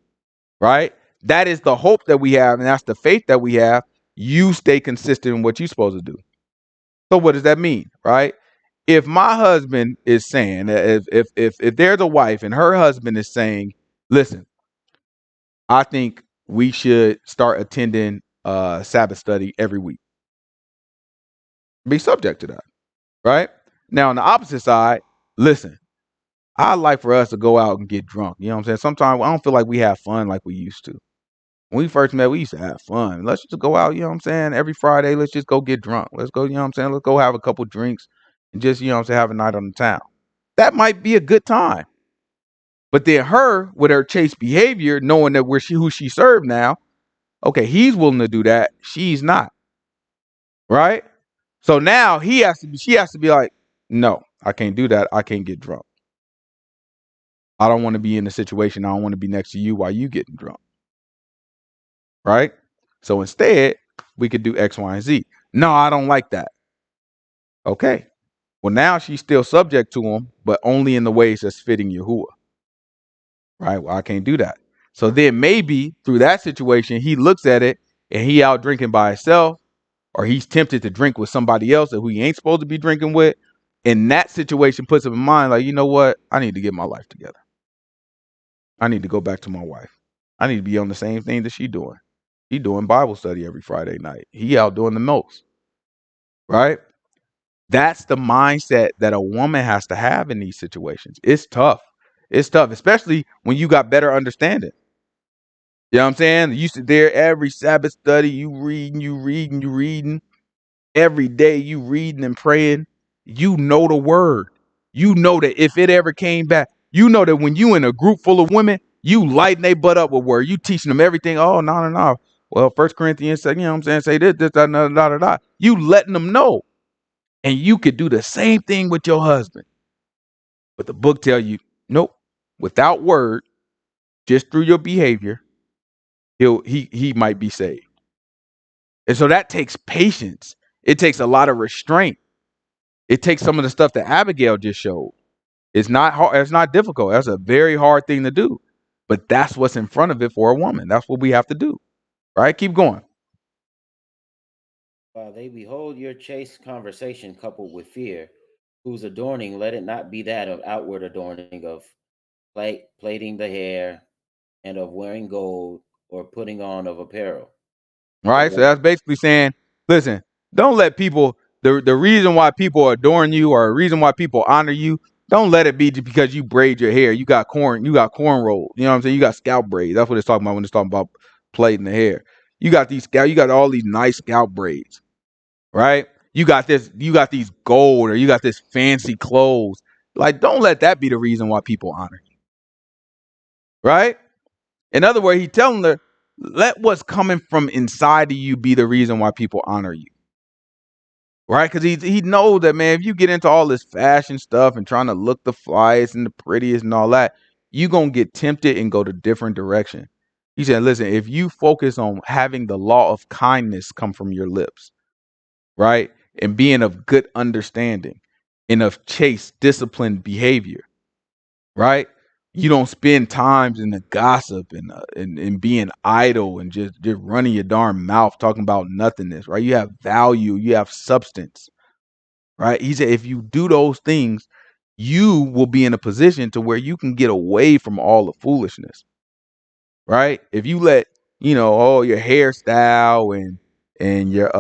A: Right? That is the hope that we have, and that's the faith that we have. You stay consistent in what you're supposed to do. So what does that mean? Right? If my husband is saying, if there's a wife and her husband is saying, listen, I think we should start attending Sabbath study every week. Be subject to that. Right? Now on the opposite side, listen, I like for us to go out and get drunk. You know what I'm saying? Sometimes I don't feel like we have fun like we used to. When we first met, we used to have fun. Let's just go out, you know what I'm saying? Every Friday, let's just go get drunk. Let's go, you know what I'm saying? Let's go have a couple drinks and just, you know what I'm saying, have a night on the town. That might be a good time. But then her, with her chase behavior, knowing that who she served now, okay, he's willing to do that. She's not. Right? So now she has to be like, no, I can't do that. I can't get drunk. I don't want to be in a situation. I don't want to be next to you while you getting drunk. Right? So instead, we could do X, Y, and Z. No, I don't like that. Okay. Well, now she's still subject to him, but only in the ways that's fitting Yahuwah. Right? Well, I can't do that. So then maybe through that situation, he looks at it and he out drinking by himself, or he's tempted to drink with somebody else who he ain't supposed to be drinking with. And that situation puts him in mind, like, you know what? I need to get my life together. I need to go back to my wife. I need to be on the same thing that she doing. He doing Bible study every Friday night. He out doing the most. Right? That's the mindset that a woman has to have in these situations. It's tough. It's tough, especially when you got better understanding. You know what I'm saying? You sit there every Sabbath study, you reading. Every day you reading and praying. You know the word. You know that if it ever came back, you know that when you in a group full of women, you lighting their butt up with word. You teaching them everything. Oh, no. Well, 1 Corinthians said, you know what I'm saying? Say this, that. You letting them know. And you could do the same thing with your husband. But the book tell you, nope, without word, just through your behavior, he might be saved. And so that takes patience. It takes a lot of restraint. It takes some of the stuff that Abigail just showed. It's not hard. It's not difficult. That's a very hard thing to do. But that's what's in front of it for a woman. That's what we have to do. Right? Keep going.
B: While they behold your chaste conversation coupled with fear, whose adorning let it not be that of outward adorning of plaiting the hair and of wearing gold or putting on of apparel.
A: Right? So that's basically saying, listen, don't let people, the reason why people adorn you or the reason why people honor you, don't let it be just because you braid your hair. You got cornrows. You know what I'm saying? You got scalp braids. That's what it's talking about when it's talking about plaiting the hair. You got all these nice scalp braids, right? You got these gold, or you got this fancy clothes. Like, don't let that be the reason why people honor you. Right? In other words, he's telling her, let what's coming from inside of you be the reason why people honor you. Right? Because he knows that, man, if you get into all this fashion stuff and trying to look the flyest and the prettiest and all that, you're going to get tempted and go to different direction. He said, listen, if you focus on having the law of kindness come from your lips, right? And being of good understanding and of chaste, disciplined behavior, right? You don't spend times in the gossip and being idle and just running your darn mouth talking about nothingness, right? You have value, you have substance, right? He said if you do those things, you will be in a position to where you can get away from all the foolishness, right? If you let, your hairstyle and your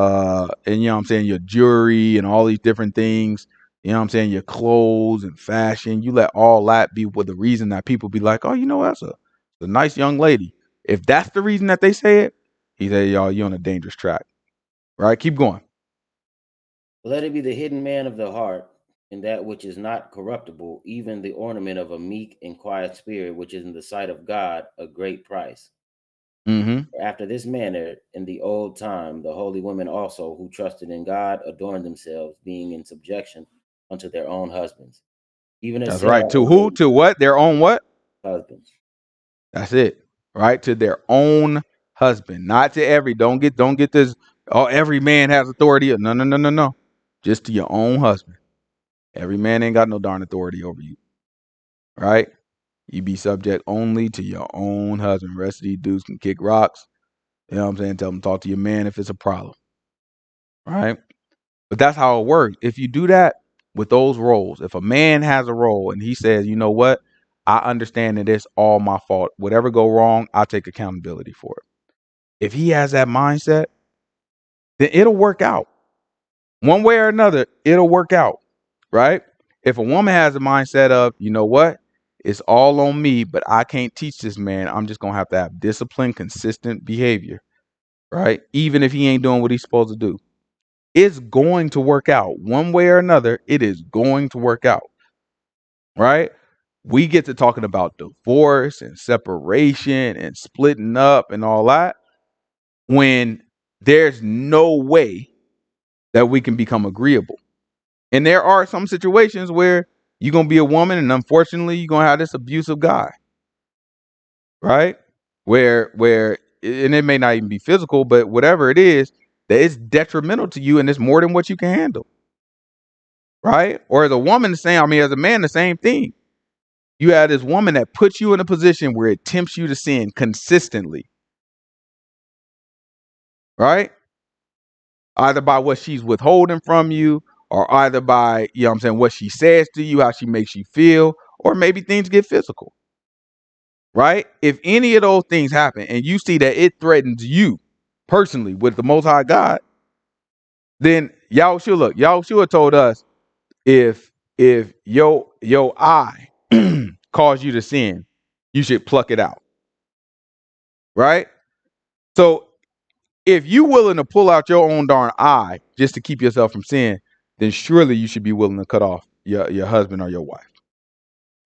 A: and you know what I'm saying, your jewelry and all these different things, you know what I'm saying, your clothes and fashion, you let all that be with the reason that people be like, oh, that's a nice young lady. If that's the reason that they say it, he said, y'all, you're on a dangerous track. Right? Keep going.
B: Let it be the hidden man of the heart, and that which is not corruptible, even the ornament of a meek and quiet spirit, which is in the sight of God a great price.
A: Mm-hmm.
B: After this manner, in the old time, the holy women also who trusted in God adorned themselves, being in subjection unto their own husbands, even as
A: That's right.
B: Sarah
A: To who?
B: obeyed
A: To what? Their own what?
B: husbands.
A: That's it. Right? To their own husband. Not to every. Don't get this. Oh, every man has authority. No, no, no, no, no. Just to your own husband. Every man ain't got no darn authority over you. Right? You be subject only to your own husband. The rest of these dudes can kick rocks. You know what I'm saying? Tell them talk to your man if it's a problem. Right? But that's how it works. If you do that with those roles, if a man has a role and he says, you know what? I understand that it's all my fault. Whatever go wrong, I'll take accountability for it. If he has that mindset, then it'll work out. One way or another, it'll work out. Right? If a woman has a mindset of, you know what? It's all on me, but I can't teach this man. I'm just going to have discipline, consistent behavior. Right? Even if he ain't doing what he's supposed to do. It's going to work out. One way or another, it is going to work out. Right? We get to talking about divorce and separation and splitting up and all that when there's no way that we can become agreeable. And there are some situations where you're going to be a woman and unfortunately you're going to have this abusive guy. Right? Where and it may not even be physical, but whatever it is, that it's detrimental to you and it's more than what you can handle. Right? Or as a woman, as a man, the same thing. You have this woman that puts you in a position where it tempts you to sin consistently. Right? Either by what she's withholding from you, or either by, what she says to you, how she makes you feel, or maybe things get physical. Right? If any of those things happen and you see that it threatens you personally with the Most High God, then Yahushua told us if your eye cause you to sin, you should pluck it out. Right? So if you willing to pull out your own darn eye just to keep yourself from sin, then surely you should be willing to cut off your husband or your wife.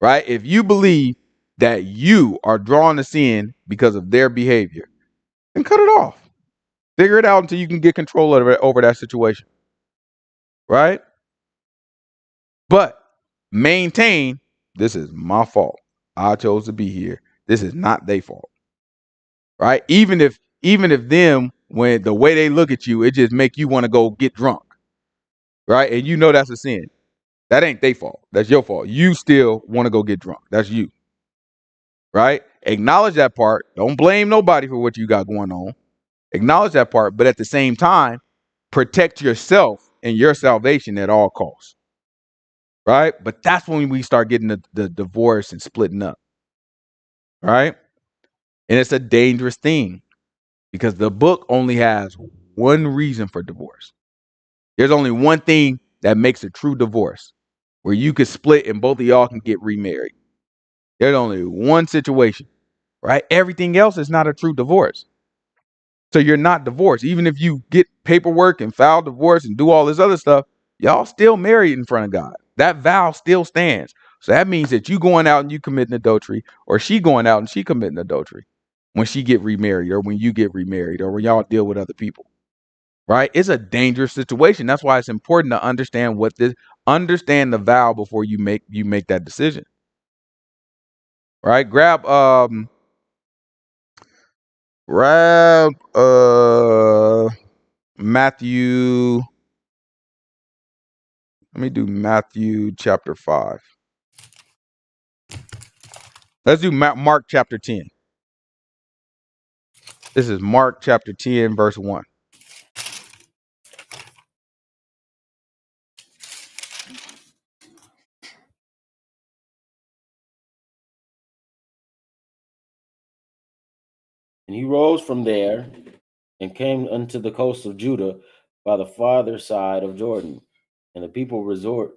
A: Right? If you believe that you are drawn to sin because of their behavior, then cut it off. Figure it out until you can get control over that situation. Right? But maintain, this is my fault. I chose to be here. This is not their fault. Right? Even if them, when the way they look at you, it just make you want to go get drunk. Right? And that's a sin. That ain't their fault. That's your fault. You still want to go get drunk. That's you. Right? Acknowledge that part. Don't blame nobody for what you got going on. Acknowledge that part, but at the same time, protect yourself and your salvation at all costs. Right? But that's when we start getting the divorce and splitting up. Right? And it's a dangerous thing because the book only has one reason for divorce. There's only one thing that makes a true divorce where you could split and both of y'all can get remarried. There's only one situation, right? Everything else is not a true divorce. So you're not divorced. Even if you get paperwork and file divorce and do all this other stuff, y'all still married in front of God. That vow still stands. So that means that you going out and you committing adultery, or she going out and she committing adultery when she get remarried, or when you get remarried, or when y'all deal with other people. Right? It's a dangerous situation. That's why it's important to understand the vow before you make that decision. Right? Grab Matthew. Let me do Matthew chapter 5. Let's do Mark chapter 10. This is Mark chapter 10, verse 1.
B: And he rose from there and came unto the coast of Judah by the farther side of Jordan. And the people resort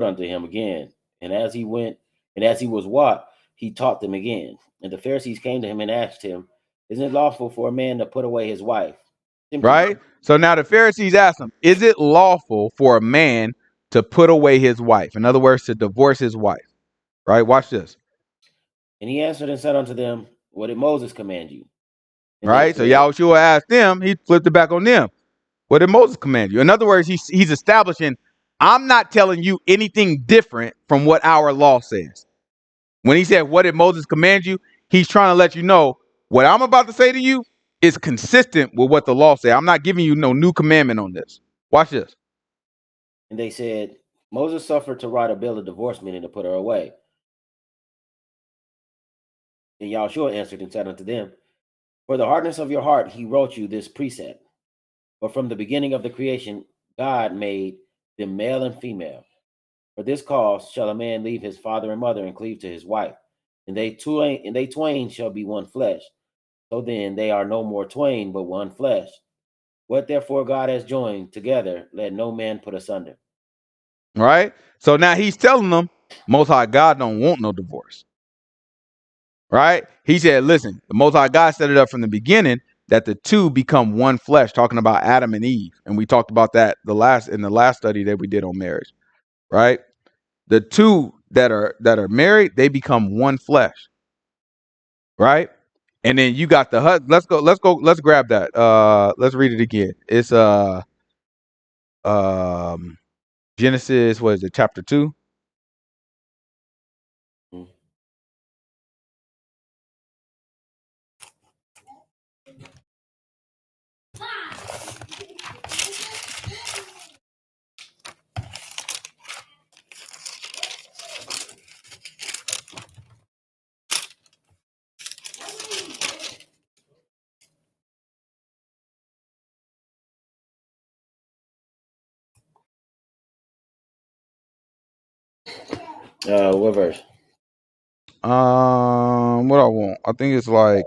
B: unto him again. And as he was wont, he taught them again. And the Pharisees came to him and asked him, Isn't it lawful for a man to put away his wife? Simply,
A: Right? So now the Pharisees asked him, is it lawful for a man to put away his wife? In other words, to divorce his wife. Right? Watch this.
B: and he answered and said unto them, What did Moses command you? And they
A: Right? So
B: said,
A: Yahushua asked them, he flipped it back on them. What did Moses command you? In other words, he's establishing, I'm not telling you anything different from what our law says. When he said, what did Moses command you? He's trying to let you know what I'm about to say to you is consistent with what the law says. I'm not giving you no new commandment on this. Watch this.
B: And they said, Moses suffered to write a bill of divorce, meaning to put her away. And Yahushua answered and said unto them, For the hardness of your heart he wrote you this precept. But from the beginning of the creation, God made them male and female. For this cause shall a man leave his father and mother and cleave to his wife, and they twain shall be one flesh. So then they are no more twain, but one flesh. What therefore God has joined together, let no man put asunder.
A: Right? So now he's telling them, Most High God don't want no divorce. Right? He said, listen, the Most High God set it up from the beginning that the two become one flesh, talking about Adam and Eve. And we talked about that in the last study that we did on marriage. Right? The two that are married, they become one flesh. Right? And then you got the husband. Let's grab that. Let's read it again. It's Genesis, what is it, chapter 2?
B: What verse?
A: What I want? I think it's like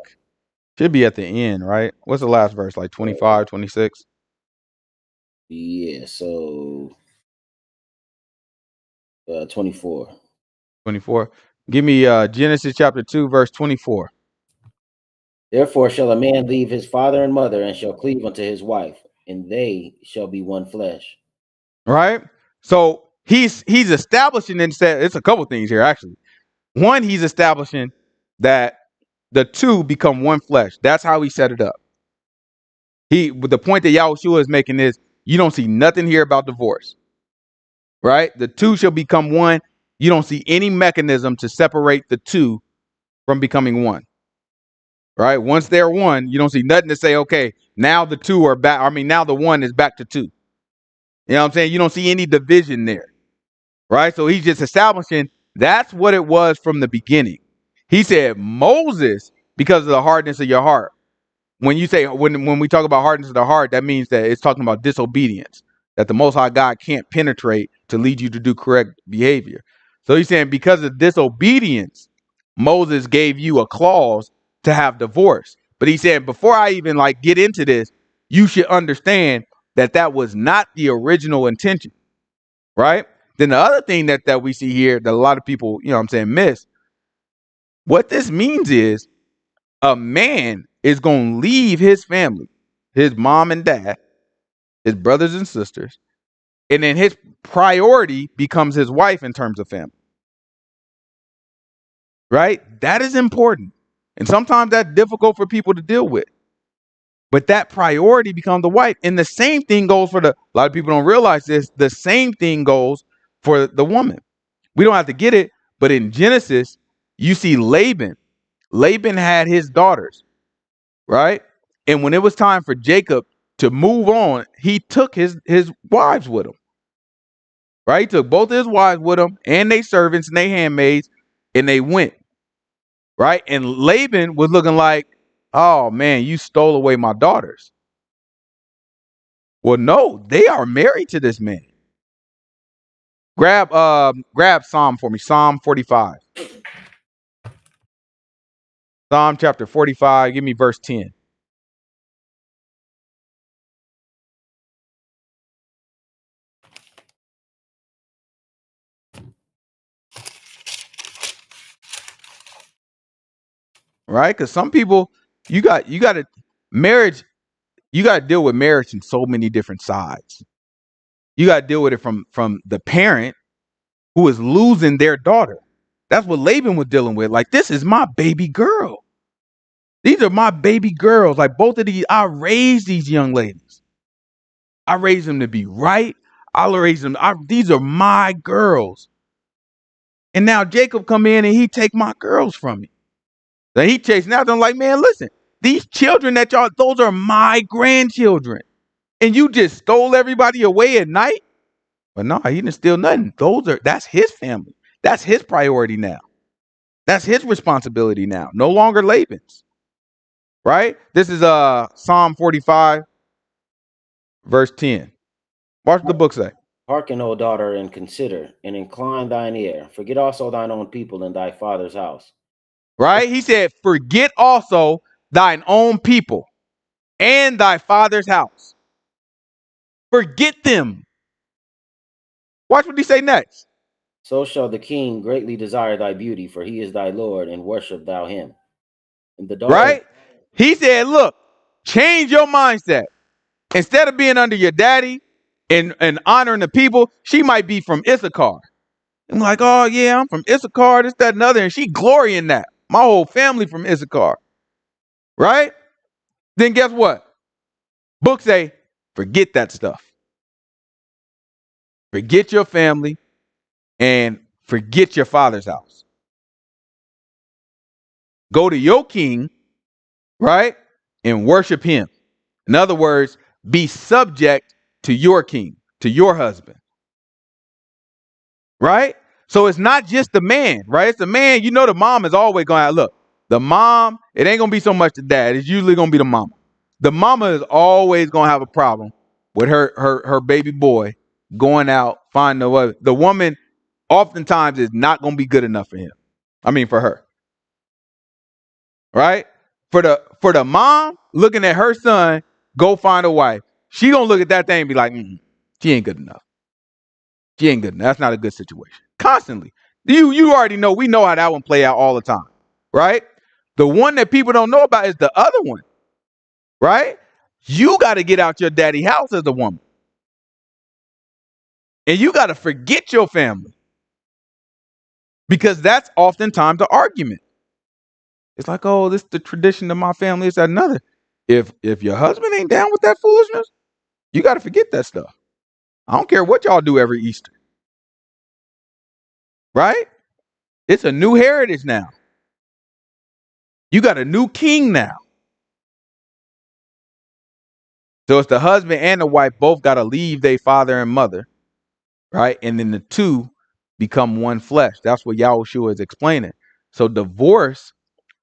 A: should be at the end, right? What's the last verse? Like 25, 26?
B: Yeah, so 24.
A: 24. Give me Genesis chapter 2, verse 24.
B: Therefore shall a man leave his father and mother, and shall cleave unto his wife, and they shall be one flesh.
A: Right? So he's establishing and said it's a couple things here, actually. One, he's establishing that the two become one flesh. That's how he set it up. The point that Yahushua is making is you don't see nothing here about divorce. Right? The two shall become one. You don't see any mechanism to separate the two from becoming one. Right? Once they're one, you don't see nothing to say, okay, now the two are back. I mean, now the one is back to two. You know what I'm saying? You don't see any division there. Right? So he's just establishing that's what it was from the beginning. He said, Moses, because of the hardness of your heart. When you say when we talk about hardness of the heart, that means that it's talking about disobedience, that the Most High God can't penetrate to lead you to do correct behavior. So he's saying because of disobedience, Moses gave you a clause to have divorce. But he said before I even like get into this, you should understand that that was not the original intention, right? Then the other thing that we see here that a lot of people, you know what I'm saying, miss, what this means is a man is going to leave his family, his mom and dad, his brothers and sisters, and then his priority becomes his wife in terms of family. Right? That is important. And sometimes that's difficult for people to deal with. But that priority becomes the wife. And the same thing goes for a lot of people don't realize this, the same thing goes for the woman. We don't have to get it, but in Genesis, you see Laban. Laban had his daughters. Right? And when it was time for Jacob to move on, he took his wives with him. Right? He took both his wives with him and their servants and their handmaids, and they went. right? And Laban was looking like, oh man, you stole away my daughters. Well, no, they are married to this man. Grab Psalm for me, Psalm 45. Psalm chapter 45, give me verse 10. Right? Because some people, you got to marriage, you got to deal with marriage in so many different sides. You got to deal with it from the parent who is losing their daughter. That's what Laban was dealing with. Like, this is my baby girl. These are my baby girls. Like, both of these, I raised these young ladies. I raised them to be right. I raised them. These are my girls. And now Jacob come in and he take my girls from me. Then he chasing after them like, man, listen, these children that y'all, those are my grandchildren. And you just stole everybody away at night? But no, he didn't steal nothing. That's his family. That's his priority now. That's his responsibility now. No longer Laban's. Right? This is Psalm 45, verse 10. Watch what the book say.
B: Hearken, O daughter, and consider, and incline thine ear. Forget also thine own people in thy father's house.
A: Right? He said, forget also thine own people and thy father's house. Forget them. Watch what he say next.
B: So shall the king greatly desire thy beauty, for he is thy Lord, and worship thou him. And the daughter,
A: Right? He said, look, change your mindset. Instead of being under your daddy and honoring the people, she might be from Issachar. I'm like, oh yeah, I'm from Issachar, this, that, and other. And she glory in that. My whole family from Issachar. Right? Then guess what? Books say, forget that stuff. Forget your family and forget your father's house. Go to your king, right? And worship him. In other words, be subject to your king, to your husband. Right? So it's not just the man, right? It's the man. You know, the mom is always going to look. The mom, it ain't going to be so much the dad. It's usually going to be the mama. The mama is always going to have a problem with her baby boy going out, finding the way. The woman oftentimes is not going to be good enough for him. I mean, for her. Right? For the mom looking at her son go find a wife, she going to look at that thing and be like, she ain't good enough. She ain't good enough. That's not a good situation. Constantly. You already know, we know how that one play out all the time. Right? The one that people don't know about is the other one. Right? You got to get out your daddy house as a woman. And you got to forget your family. Because that's oftentimes the argument. It's like, oh, this is the tradition of my family. It's that another. If your husband ain't down with that foolishness, you got to forget that stuff. I don't care what y'all do every Easter. Right? It's a new heritage now. You got a new king now. So it's the husband and the wife both got to leave their father and mother, right? And then the two become one flesh. That's what Yahushua is explaining. So divorce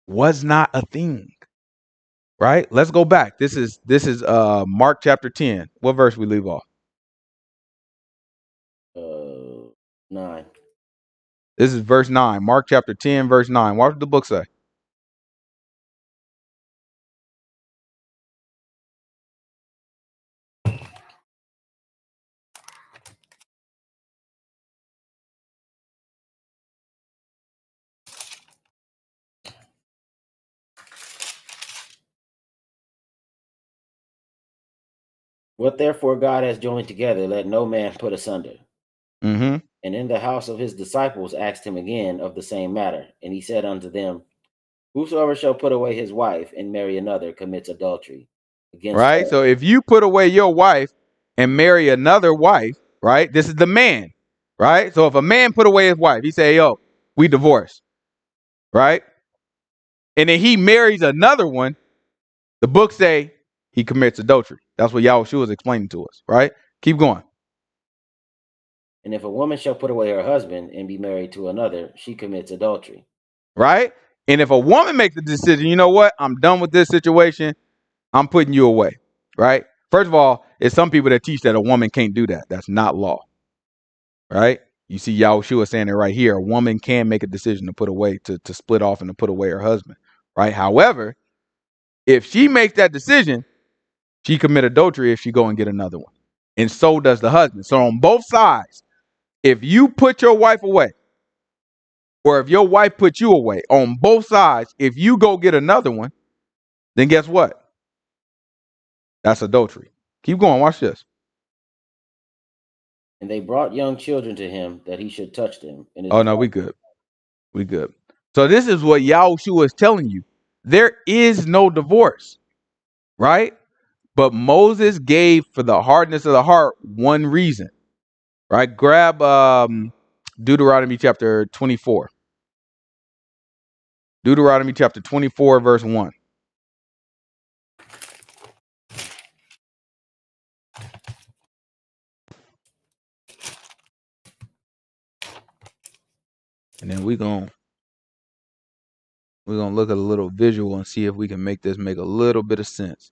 A: was not a thing, right? Let's go back. This is Mark chapter 10. What verse we leave off?
B: 9.
A: This is verse 9. Mark chapter 10, verse 9. What does the book say?
B: What therefore God has joined together, let no man put asunder.
A: Mm-hmm.
B: And in the house of his disciples asked him again of the same matter. And he said unto them, whosoever shall put away his wife and marry another commits adultery against
A: Right?
B: her.
A: So if you put away your wife and marry another wife, right? This is the man, right? So if a man put away his wife, he say, yo, we divorce, right? And then he marries another one, the book say he commits adultery. That's what Yahushua is explaining to us, right? Keep going.
B: And if a woman shall put away her husband and be married to another, she commits adultery.
A: Right? And if a woman makes the decision, you know what? I'm done with this situation. I'm putting you away, right? First of all, there's some people that teach that a woman can't do that. That's not law, right? You see Yahushua saying it right here. A woman can make a decision to put away, to split off and to put away her husband, right? However, if she makes that decision, she commit adultery if she go and get another one. And so does the husband. So on both sides, if you put your wife away, or if your wife puts you away, on both sides, if you go get another one, then guess what? That's adultery. Keep going. Watch this.
B: And they brought young children to him that he should touch them. And his
A: Oh, no, we good. We good. So this is what Yahushua is telling you. There is no divorce, right? But Moses gave for the hardness of the heart one reason, right? Grab Deuteronomy chapter 24. Deuteronomy chapter 24, verse 1. And then we're gonna look at a little visual and see if we can make this make a little bit of sense.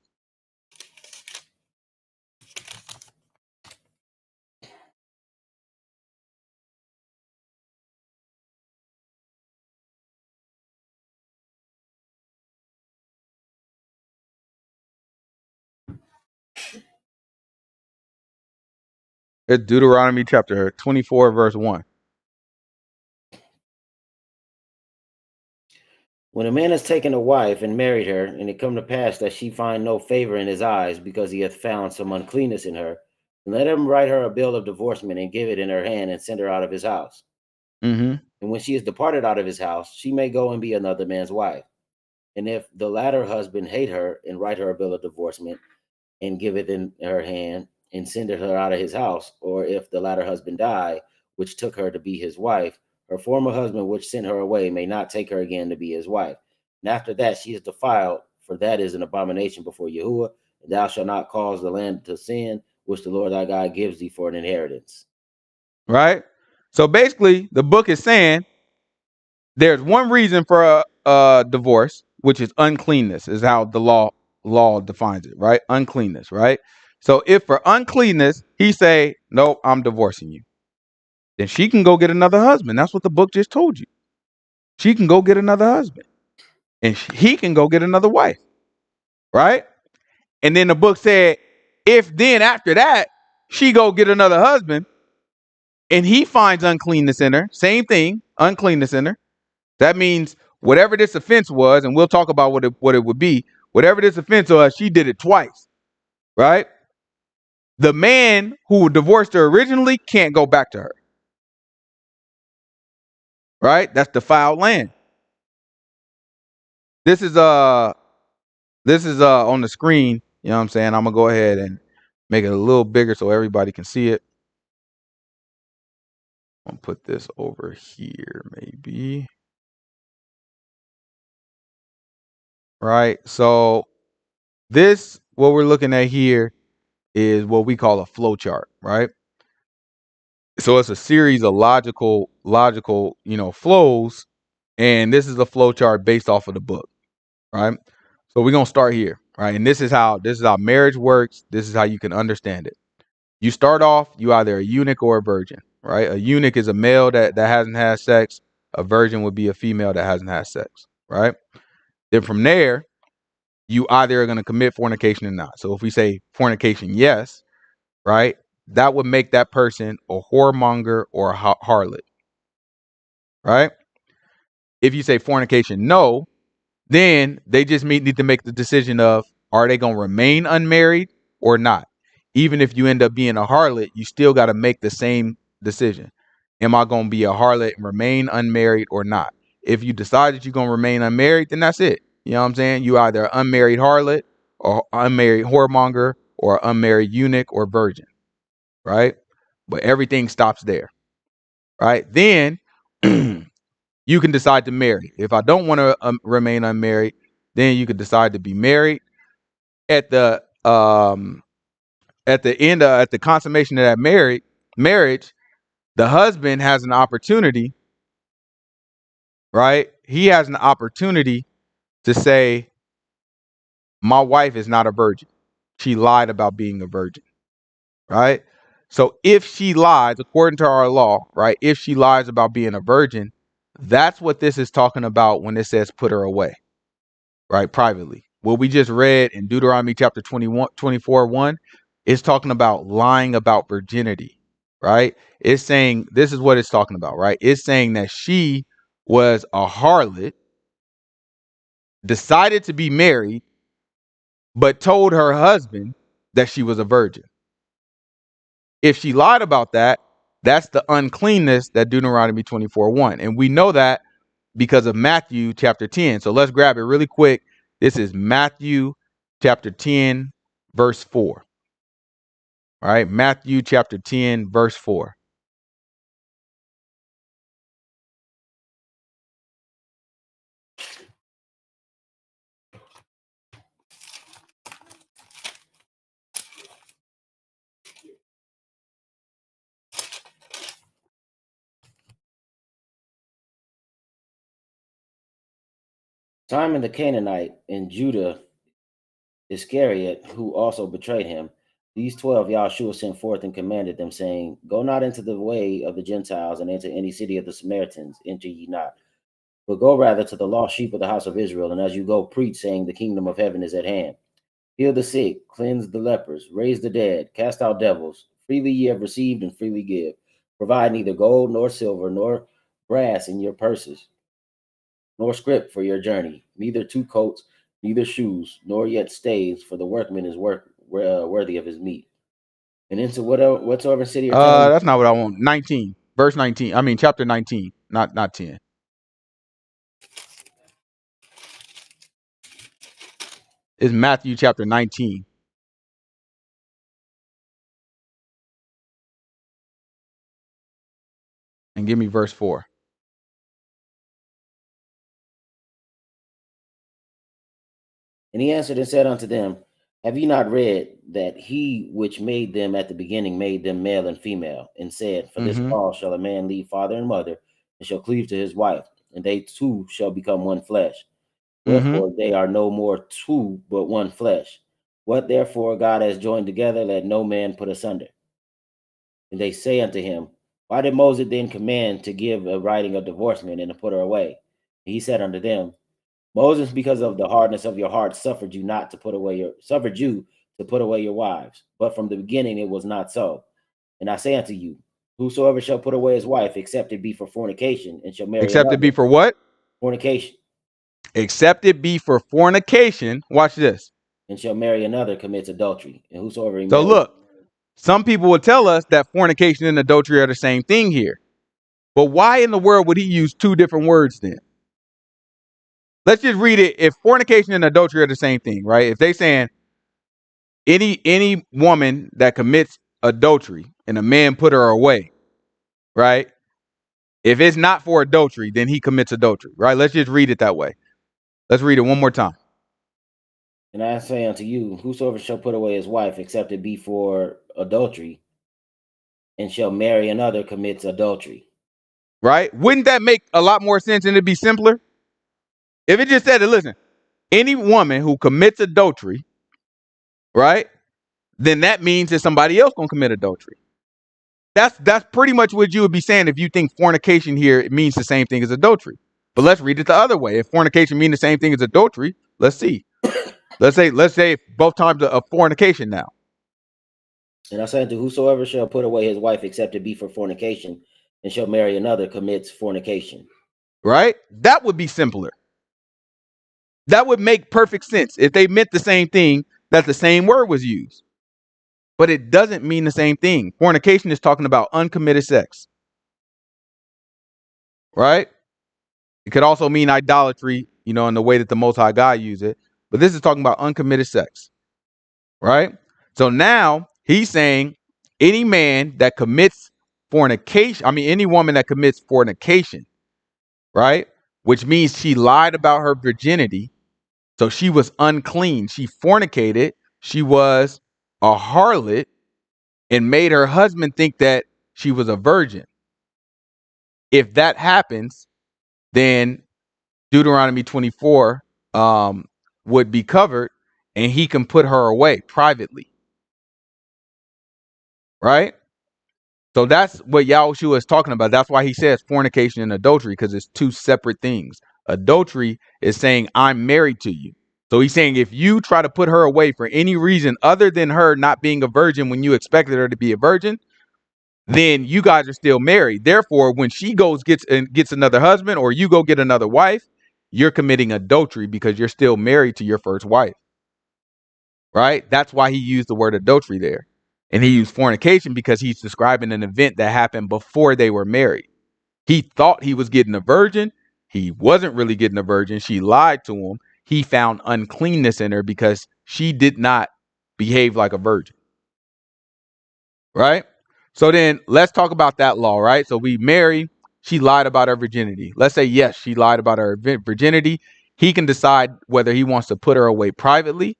A: It's Deuteronomy chapter 24, verse 1.
B: When a man has taken a wife and married her, and it come to pass that she find no favor in his eyes, because he hath found some uncleanness in her, let him write her a bill of divorcement and give it in her hand and send her out of his house.
A: Mm-hmm.
B: And when she is departed out of his house, she may go and be another man's wife. And if the latter husband hate her and write her a bill of divorcement and give it in her hand and send her out of his house, or if the latter husband die, which took her to be his wife, her former husband which sent her away may not take her again to be his wife. And after that she is defiled, for that is an abomination before Yahuwah, and thou shalt not cause the land to sin, which the Lord thy God gives thee for an inheritance.
A: Right? So basically, the book is saying there's one reason for a divorce, which is uncleanness, is how the law defines it, right? Uncleanness, right? So if for uncleanness, he say, nope, I'm divorcing you, then she can go get another husband. That's what the book just told you. She can go get another husband. And he can go get another wife, right? And then the book said, if then after that, she go get another husband, and he finds uncleanness in her, same thing, uncleanness in her. That means whatever this offense was, and we'll talk about what it would be, whatever this offense was, she did it twice, right? The man who divorced her originally can't go back to her, right? That's defiled land. This is on the screen. You know what I'm saying? I'm gonna go ahead and make it a little bigger so everybody can see it. I'm gonna put this over here, maybe. Right. So this, what we're looking at here, is what we call a flow chart, right? So it's a series of logical, flows, and this is a flow chart based off of the book, right? So we're gonna start here, right? And this is how marriage works. This is how you can understand it. You start off, you either a eunuch or a virgin, right? A eunuch is a male that hasn't had sex. A virgin would be a female that hasn't had sex, right? Then from there, you either are going to commit fornication or not. So if we say fornication, yes, right, that would make that person a whoremonger or a harlot, right? If you say fornication, no, then they just need to make the decision of, are they going to remain unmarried or not? Even if you end up being a harlot, you still got to make the same decision. Am I going to be a harlot and remain unmarried or not? If you decide that you're going to remain unmarried, then that's it. You know what I'm saying? You either unmarried harlot or unmarried whoremonger or unmarried eunuch or virgin, right? But everything stops there, right? Then you can decide to marry. If I don't want to remain unmarried, then you could decide to be married. At the end, at the consummation of that marriage, the husband has an opportunity right? He has an opportunity to say, my wife is not a virgin. She lied about being a virgin, right? So if she lies, according to our law, right, if she lies about being a virgin, that's what this is talking about when it says put her away, right, privately. What we just read in Deuteronomy chapter 24:1 is talking about lying about virginity, right? It's saying, this is what it's talking about, right? It's saying that she was a harlot, decided to be married, but told her husband that she was a virgin. If she lied about that, that's the uncleanness that Deuteronomy 24:1. And we know that because of Matthew chapter 10. So let's grab it really quick. This is Matthew chapter 10, verse 4. All right, Matthew chapter 10, verse 4.
B: Simon the Canaanite and Judah Iscariot, who also betrayed him, these 12 Yahshua sent forth and commanded them, saying, Go not into the way of the Gentiles, and into any city of the Samaritans enter ye not, but go rather to the lost sheep of the house of Israel. And as you go, preach, saying, The kingdom of heaven is at hand. Heal the sick, cleanse the lepers, raise the dead, cast out devils. Freely ye have received, and freely give. Provide neither gold nor silver nor brass in your purses, nor scrip for your journey, neither two coats, neither shoes, nor yet staves, for the workman is worthy of his meat. And into whatsoever city or town.
A: That's not what I want. 19, verse 19. I mean, chapter 19, not 10. It's Matthew chapter 19. And give me verse 4.
B: And he answered and said unto them, Have ye not read that he which made them at the beginning made them male and female, and said, For this cause shall a man leave father and mother, and shall cleave to his wife, and they two shall become one flesh. Wherefore they are no more two, but one flesh. What therefore God has joined together, let no man put asunder. And they say unto him, Why did Moses then command to give a writing of divorcement and to put her away? And he said unto them, Moses, because of the hardness of your heart, suffered you to put away your wives. But from the beginning it was not so. And I say unto you, whosoever shall put away his wife, except it be for fornication, and shall marry
A: Except it
B: another,
A: be for what?
B: fornication,
A: Except it be for fornication. Watch this.
B: and shall marry another, commits adultery. And whosoever
A: So
B: remarries.
A: look, some people will tell us that fornication and adultery are the same thing here. But why in the world would he use two different words then? Let's just read it. If fornication and adultery are the same thing, right? If they saying any woman that commits adultery and a man put her away, right? If it's not for adultery, then he commits adultery, right? Let's just read it that way. Let's read it one more time.
B: And I say unto you, whosoever shall put away his wife, except it be for adultery, and shall marry another, commits adultery.
A: Right? Wouldn't that make a lot more sense and it'd be simpler? If it just said, listen, any woman who commits adultery, right? Then that means that somebody else gonna commit adultery. That's pretty much what you would be saying if you think fornication here it means the same thing as adultery. But let's read it the other way. If fornication means the same thing as adultery, let's see. Let's say both times of fornication now.
B: And I say unto whosoever shall put away his wife, except it be for fornication, and shall marry another, commits fornication.
A: Right? That would be simpler. That would make perfect sense if they meant the same thing, that the same word was used. But it doesn't mean the same thing. Fornication is talking about uncommitted sex. Right? It could also mean idolatry, in the way that the Most High God used it. But this is talking about uncommitted sex. Right? So now he's saying any man that commits fornication, any woman that commits fornication, right? Which means she lied about her virginity. So she was unclean. She fornicated. She was a harlot and made her husband think that she was a virgin. If that happens, then Deuteronomy 24 would be covered, and he can put her away privately, right? So that's what Yahushua is talking about. That's why he says fornication and adultery, because it's two separate things. Adultery is saying, I'm married to you. So he's saying if you try to put her away for any reason other than her not being a virgin when you expected her to be a virgin, then you guys are still married. Therefore, when she gets another husband, or you go get another wife, you're committing adultery because you're still married to your first wife, right? That's why he used the word adultery there. And he used fornication because he's describing an event that happened before they were married. He thought he was getting a virgin. He wasn't really getting a virgin. She lied to him. He found uncleanness in her because she did not behave like a virgin, right? So then let's talk about that law, right? So we marry, she lied about her virginity. Let's say, yes, she lied about her virginity. He can decide whether he wants to put her away privately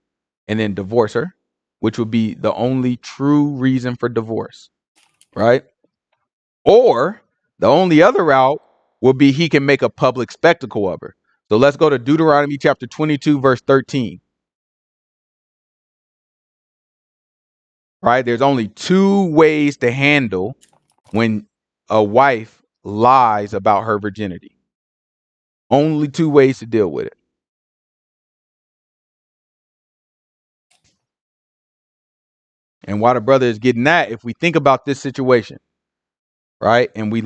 A: and then divorce her, which would be the only true reason for divorce, right? Or the only other route would be he can make a public spectacle of her. So let's go to Deuteronomy chapter 22, verse 13. Right? There's only two ways to handle when a wife lies about her virginity. Only two ways to deal with it. And while the brother is getting that, if we think about this situation, right, and we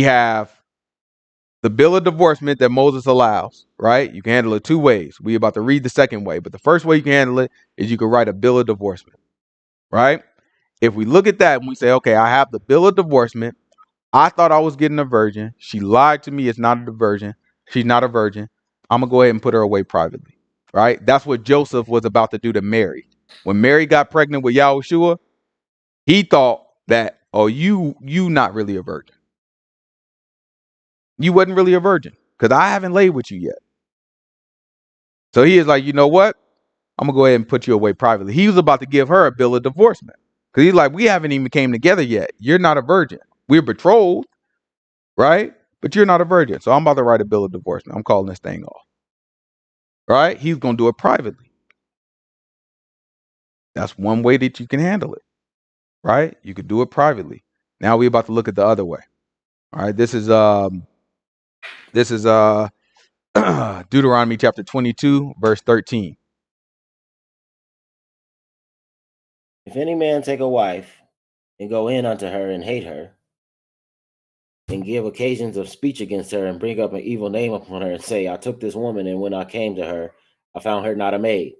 A: have the bill of divorcement that Moses allows, right? You can handle it two ways. We're about to read the second way, but the first way you can handle it is you can write a bill of divorcement, right? If we look at that and we say, okay, I have the bill of divorcement. I thought I was getting a virgin. She lied to me. It's not a virgin. She's not a virgin. I'm going to go ahead and put her away privately, right? That's what Joseph was about to do to Mary. When Mary got pregnant with Yahushua, he thought that, oh, you not really a virgin. You wasn't really a virgin because I haven't laid with you yet. So he is like, you know what? I'm going to go ahead and put you away privately. He was about to give her a bill of divorcement because he's like, we haven't even came together yet. You're not a virgin. We're betrothed, right? But you're not a virgin. So I'm about to write a bill of divorcement. I'm calling this thing off, right? He's going to do it privately. That's one way that you can handle it, right? You could do it privately. Now we're about to look at the other way. All right. This is Deuteronomy chapter 22, verse 13.
B: If any man take a wife and go in unto her and hate her, and give occasions of speech against her, and bring up an evil name upon her, and say, I took this woman, and when I came to her, I found her not a maid.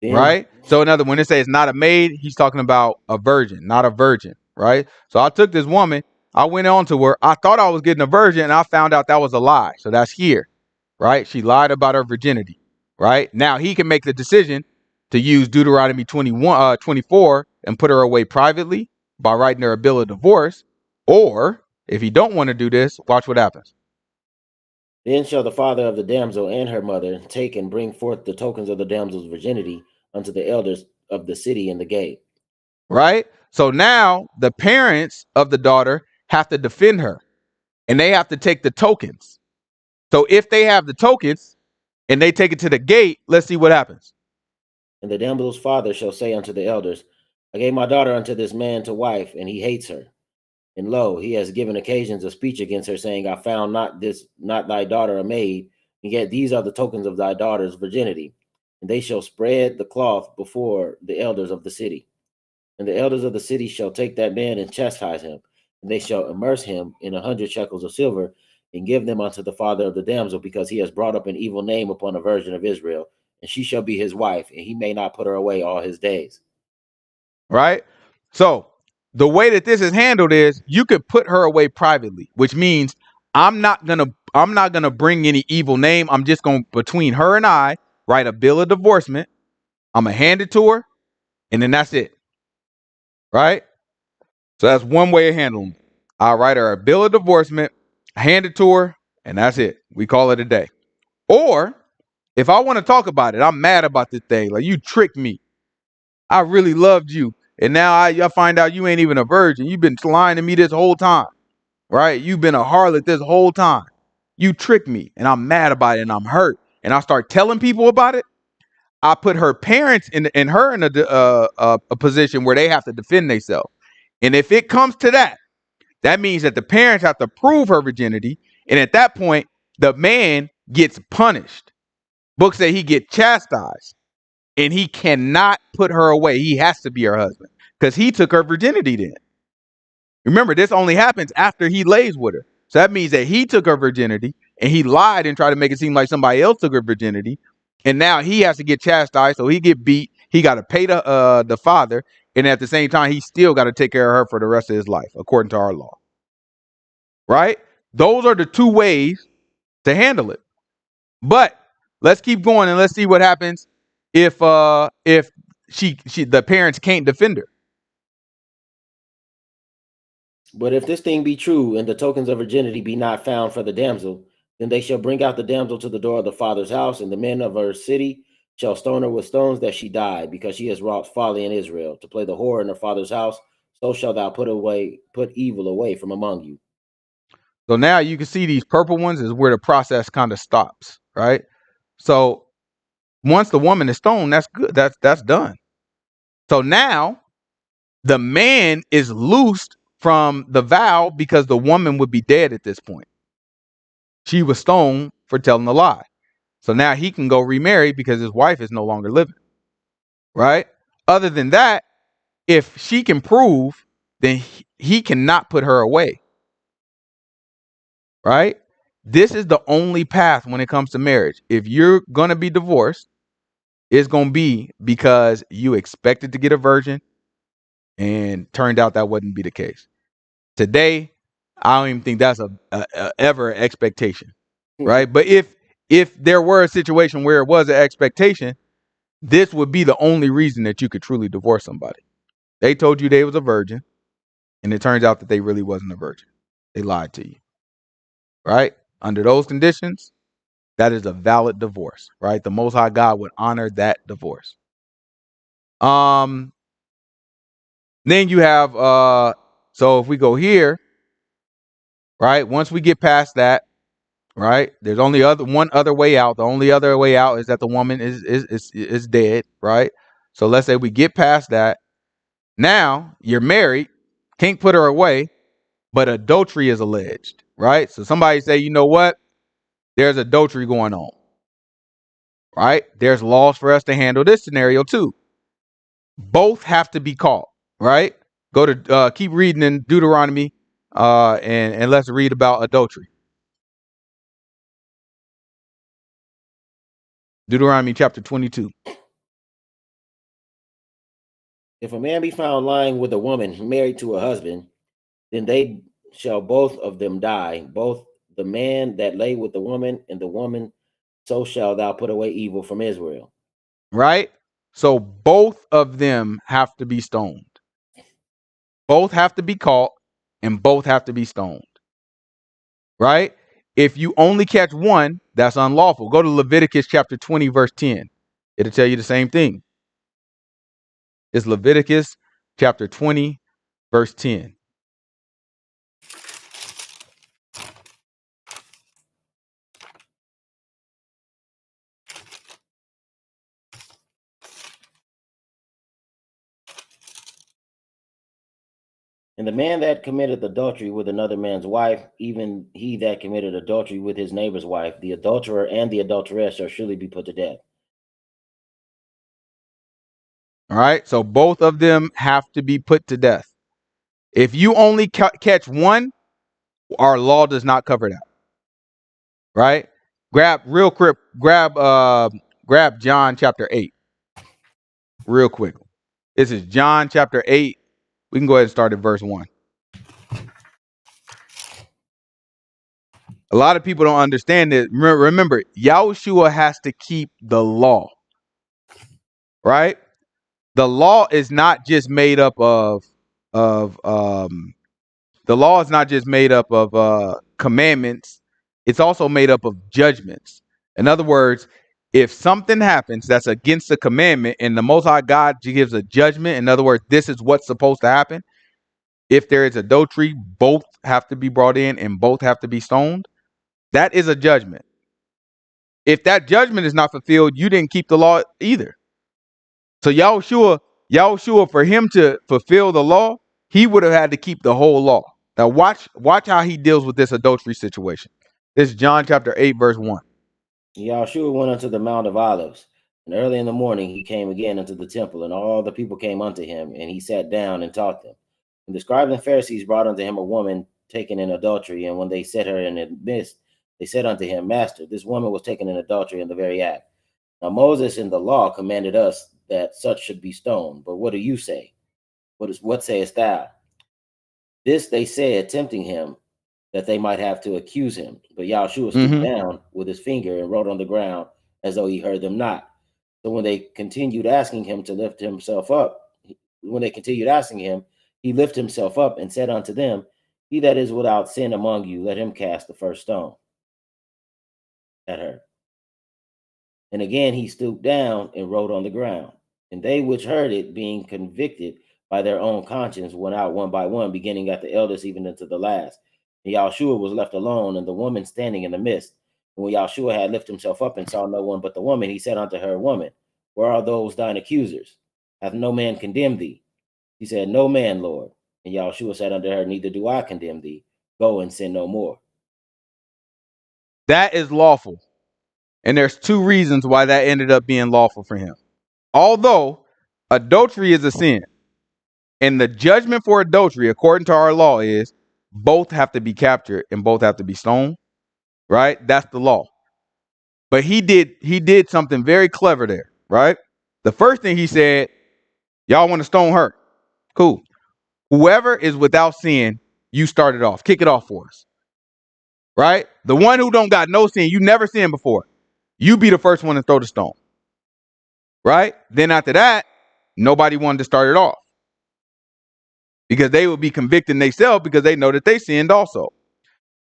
B: Then,
A: right? So another, when it says not a maid, he's talking about a virgin, not a virgin, right? So I took this woman, I went on to her, I thought I was getting a virgin, and I found out that was a lie. So that's here, right? She lied about her virginity, right? Now he can make the decision to use Deuteronomy 24 and put her away privately by writing her a bill of divorce. Or if he don't want to do this, watch what happens.
B: Then shall the father of the damsel and her mother take and bring forth the tokens of the damsel's virginity unto the elders of the city in the gate.
A: Right? So now the parents of the daughter have to defend her, and they have to take the tokens. So if they have the tokens and they take it to the gate, let's see what happens.
B: And the damsel's father shall say unto the elders, I gave my daughter unto this man to wife, and he hates her. And lo, he has given occasions of speech against her, saying, I found not thy daughter a maid, and yet these are the tokens of thy daughter's virginity. And they shall spread the cloth before the elders of the city. And the elders of the city shall take that man and chastise him, and they shall immerse him in 100 shekels of silver, and give them unto the father of the damsel, because he has brought up an evil name upon a virgin of Israel, and she shall be his wife, and he may not put her away all his days.
A: Right? So the way that this is handled is you could put her away privately, which means I'm not gonna bring any evil name. I'm just gonna, between her and I, write a bill of divorcement. I'm gonna hand it to her, and then that's it. Right? So that's one way of handling it. I'll write her a bill of divorcement, hand it to her, and that's it. We call it a day. Or if I want to talk about it, I'm mad about this thing. Like, you tricked me. I really loved you. And now I find out you ain't even a virgin. You've been lying to me this whole time. Right? You've been a harlot this whole time. you tricked me, and I'm mad about it, and I'm hurt, and I start telling people about it, I put her parents in a position where they have to defend themselves. And if it comes to that, that means that the parents have to prove her virginity, and at that point, the man gets punished. Books say he gets chastised, and he cannot put her away. He has to be her husband because he took her virginity then. Remember, this only happens after he lays with her. So that means that he took her virginity and he lied and tried to make it seem like somebody else took her virginity. And now he has to get chastised. So he get beat. He got to pay the father. And at the same time, he still got to take care of her for the rest of his life, according to our law. Right? Those are the two ways to handle it. But let's keep going and let's see what happens if she the parents can't defend her.
B: But if this thing be true, and the tokens of virginity be not found for the damsel, then they shall bring out the damsel to the door of the father's house, and the men of her city shall stone her with stones that she die, because she has wrought folly in Israel, to play the whore in her father's house. So shalt thou put evil away from among you.
A: So now you can see these purple ones is where the process kind of stops, right? So once the woman is stoned, that's good. That's done. So now the man is loosed from the vow because the woman would be dead at this point. She was stoned for telling a lie. So now he can go remarry because his wife is no longer living, right? Other than that, if she can prove, then he cannot put her away, right? This is the only path when it comes to marriage. If you're going to be divorced, it's going to be because you expected to get a virgin and turned out that wouldn't be the case. Today, I don't even think that's a ever expectation, right? But if there were a situation where it was an expectation, this would be the only reason that you could truly divorce somebody. They told you they was a virgin, and it turns out that they really wasn't a virgin. They lied to you, right? Under those conditions, that is a valid divorce, right? The Most High God would honor that divorce. Then you have so if we go here, right? Once we get past that, right? There's only one other way out. The only other way out is that the woman is dead, right? So let's say we get past that. Now you're married, can't put her away, but adultery is alleged, right? So somebody say, you know what? There's adultery going on, right? There's laws for us to handle this scenario too. Both have to be caught, right? Go to keep reading in Deuteronomy, and let's read about adultery. Deuteronomy chapter 22.
B: If a man be found lying with a woman married to a husband, then they shall both of them die, both the man that lay with the woman and the woman. So shall thou put away evil from Israel.
A: Right? So both of them have to be stoned. Both have to be caught, and both have to be stoned. Right? If you only catch one, that's unlawful. Go to Leviticus chapter 20, verse 10. It'll tell you the same thing. It's Leviticus chapter 20, verse 10.
B: And the man that committed adultery with another man's wife, even he that committed adultery with his neighbor's wife, the adulterer and the adulteress shall surely be put to death.
A: All right. So both of them have to be put to death. If you only catch one, our law does not cover that. Right? Grab John chapter 8 real quick. This is John chapter 8. We can go ahead and start at verse 1. A lot of people don't understand it. Remember, Yahushua has to keep the law. Right? The law is not just made up of the law is not just made up of commandments. It's also made up of judgments. In other words, if something happens that's against the commandment and the Most High God gives a judgment, in other words, this is what's supposed to happen. If there is adultery, both have to be brought in and both have to be stoned. That is a judgment. If that judgment is not fulfilled, you didn't keep the law either. So Yahushua, for him to fulfill the law, he would have had to keep the whole law. Now watch how he deals with this adultery situation. This is John chapter 8, verse 1.
B: Yahshua went unto the Mount of Olives, and early in the morning he came again unto the temple, and all the people came unto him, and he sat down and taught them. And the scribes and Pharisees brought unto him a woman taken in adultery, and when they set her in the midst, they said unto him, Master, this woman was taken in adultery in the very act. Now Moses in the law commanded us that such should be stoned. But what do you say? What sayest thou? This they said, tempting him, that they might have to accuse him. But Yahushua stooped down with his finger and wrote on the ground as though he heard them not. So when they continued asking him to lift himself up, he lifted himself up and said unto them, He that is without sin among you, let him cast the first stone at her. And again he stooped down and wrote on the ground. And they which heard it, being convicted by their own conscience, went out one by one, beginning at the eldest even unto the last. And Yahushua was left alone, and the woman standing in the midst. And when Yahushua had lifted himself up and saw no one but the woman, he said unto her, Woman, where are those thine accusers? Hath no man condemned thee? He said, No man, Lord. And Yahushua said unto her, Neither do I condemn thee. Go and sin no more.
A: That is lawful. And there's two reasons why that ended up being lawful for him. Although adultery is a sin, and the judgment for adultery, according to our law, is both have to be captured and both have to be stoned, right? That's the law. But he did something very clever there, right? The first thing he said, y'all want to stone her. Cool. Whoever is without sin, you start it off. Kick it off for us. Right? The one who don't got no sin, you never sinned before. You be the first one to throw the stone. Right? Then after that, nobody wanted to start it off. Because they would be convicting themselves because they know that they sinned also.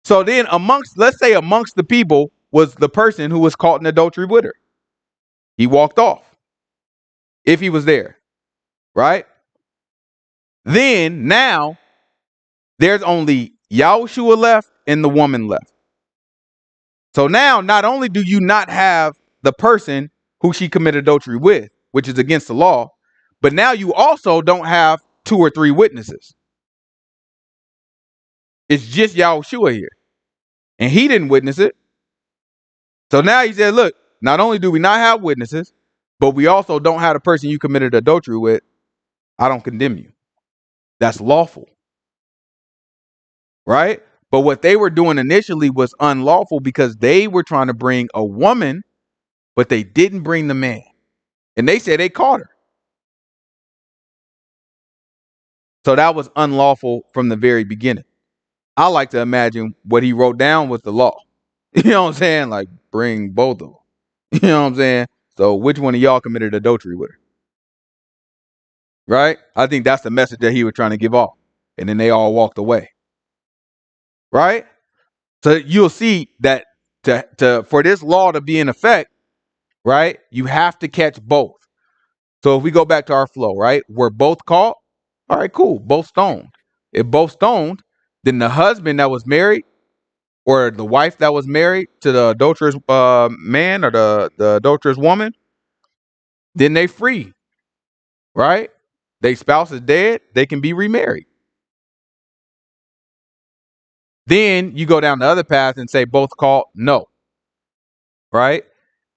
A: So then let's say amongst the people was the person who was caught in adultery with her. He walked off. If he was there. Right? Then now there's only Yahushua left and the woman left. So now not only do you not have the person who she committed adultery with, which is against the law, but now you also don't have 2 or 3 witnesses. It's just Yahushua here. And he didn't witness it. So now he said, look, not only do we not have witnesses, but we also don't have the person you committed adultery with. I don't condemn you. That's lawful. Right? But what they were doing initially was unlawful because they were trying to bring a woman, but they didn't bring the man. And they said they caught her. So that was unlawful from the very beginning. I like to imagine what he wrote down was the law. You know what I'm saying? Like, bring both of them. You know what I'm saying? So which one of y'all committed adultery with her? Right? I think that's the message that he was trying to give off. And then they all walked away. Right? So you'll see that for this law to be in effect, right, you have to catch both. So if we go back to our flow, right, we're both caught. All right, cool. Both stoned. If both stoned, then the husband that was married or the wife that was married to the adulterous man or the adulterous woman, then they free, right? Their spouse is dead. They can be remarried. Then you go down the other path and say both caught. No, right?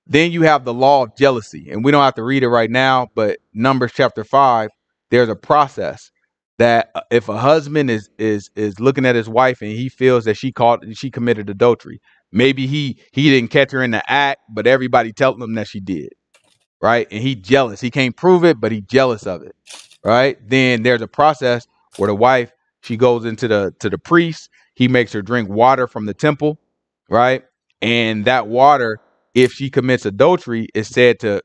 A: Then you have the law of jealousy. And we don't have to read it right now, but Numbers chapter 5, there's a process that if a husband is looking at his wife and he feels that she committed adultery, maybe he didn't catch her in the act, but everybody telling him that she did, right? And he jealous. He can't prove it, but he jealous of it, right? Then there's a process where the wife, she goes into the priest. He makes her drink water from the temple, right? And that water, if she commits adultery, is said to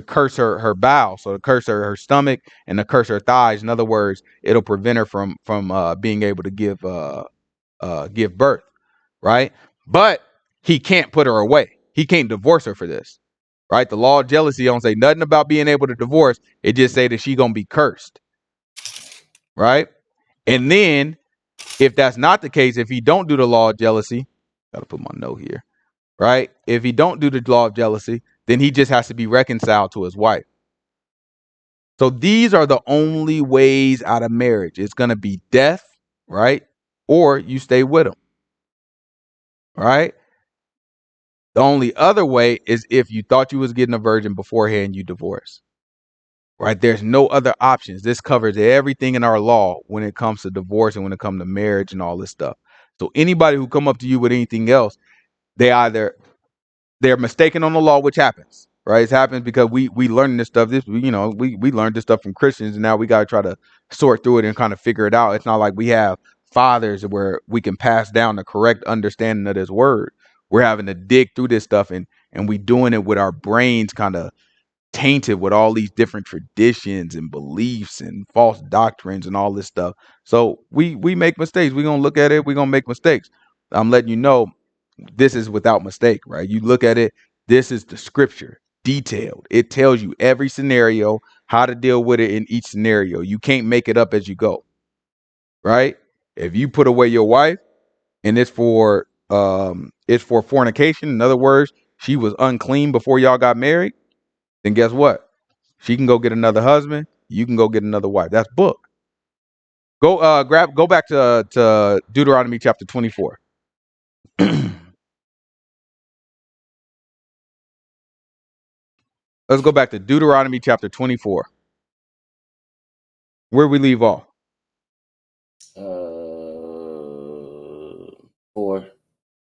A: curse her bowels, so to curse her stomach and to curse her thighs. In other words, it'll prevent her from being able to give birth, right? But he can't put her away. He can't divorce her for this, right? The law of jealousy don't say nothing about being able to divorce. It just say that she gonna be cursed, right? And then if that's not the case, if he don't do the law of jealousy, Gotta put my note here. Right? If he don't do the law of jealousy, then he just has to be reconciled to his wife. So these are the only ways out of marriage. It's going to be death, right? Or you stay with him, right? The only other way is if you thought you was getting a virgin beforehand, you divorce, right? There's no other options. This covers everything in our law when it comes to divorce and when it comes to marriage and all this stuff. So anybody who come up to you with anything else, they're mistaken on the law, which happens, right? It happens because we learning this stuff. We learned this stuff from Christians, and now we got to try to sort through it and kind of figure it out. It's not like we have fathers where we can pass down the correct understanding of this word. We're having to dig through this stuff, and we doing it with our brains kind of tainted with all these different traditions and beliefs and false doctrines and all this stuff. So we make mistakes. We're gonna look at it. We're gonna make mistakes. I'm letting you know this is without mistake, right? You look at it, this is the scripture detailed. It tells you every scenario, how to deal with it in each scenario. You can't make it up as you go, right? If you put away your wife and it's for fornication, in other words, she was unclean before y'all got married, then guess what? She can go get another husband, you can go get another wife. That's book. Go back to Deuteronomy chapter 24. Let's go back to Deuteronomy chapter 24. Where we leave off?
B: 4,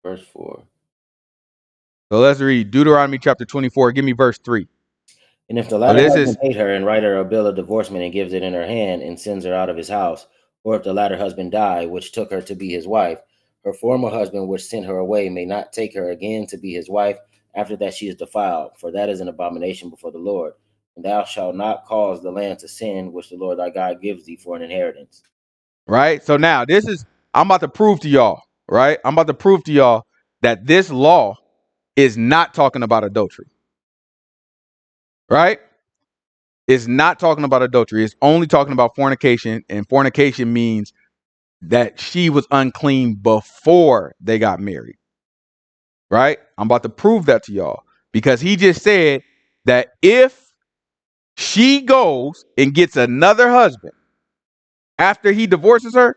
B: verse 4.
A: So let's read Deuteronomy chapter 24. Give me verse 3.
B: And if the latter husband hate her and write her a bill of divorcement and gives it in her hand and sends her out of his house, or if the latter husband die, which took her to be his wife, her former husband which sent her away may not take her again to be his wife after that she is defiled, for that is an abomination before the Lord. And thou shalt not cause the land to sin, which the Lord thy God gives thee for an inheritance.
A: Right? So now I'm about to prove to y'all, right? I'm about to prove to y'all that this law is not talking about adultery. Right? It's not talking about adultery. It's only talking about fornication, and fornication means that she was unclean before they got married. Right? I'm about to prove that to y'all because he just said that if she goes and gets another husband after he divorces her,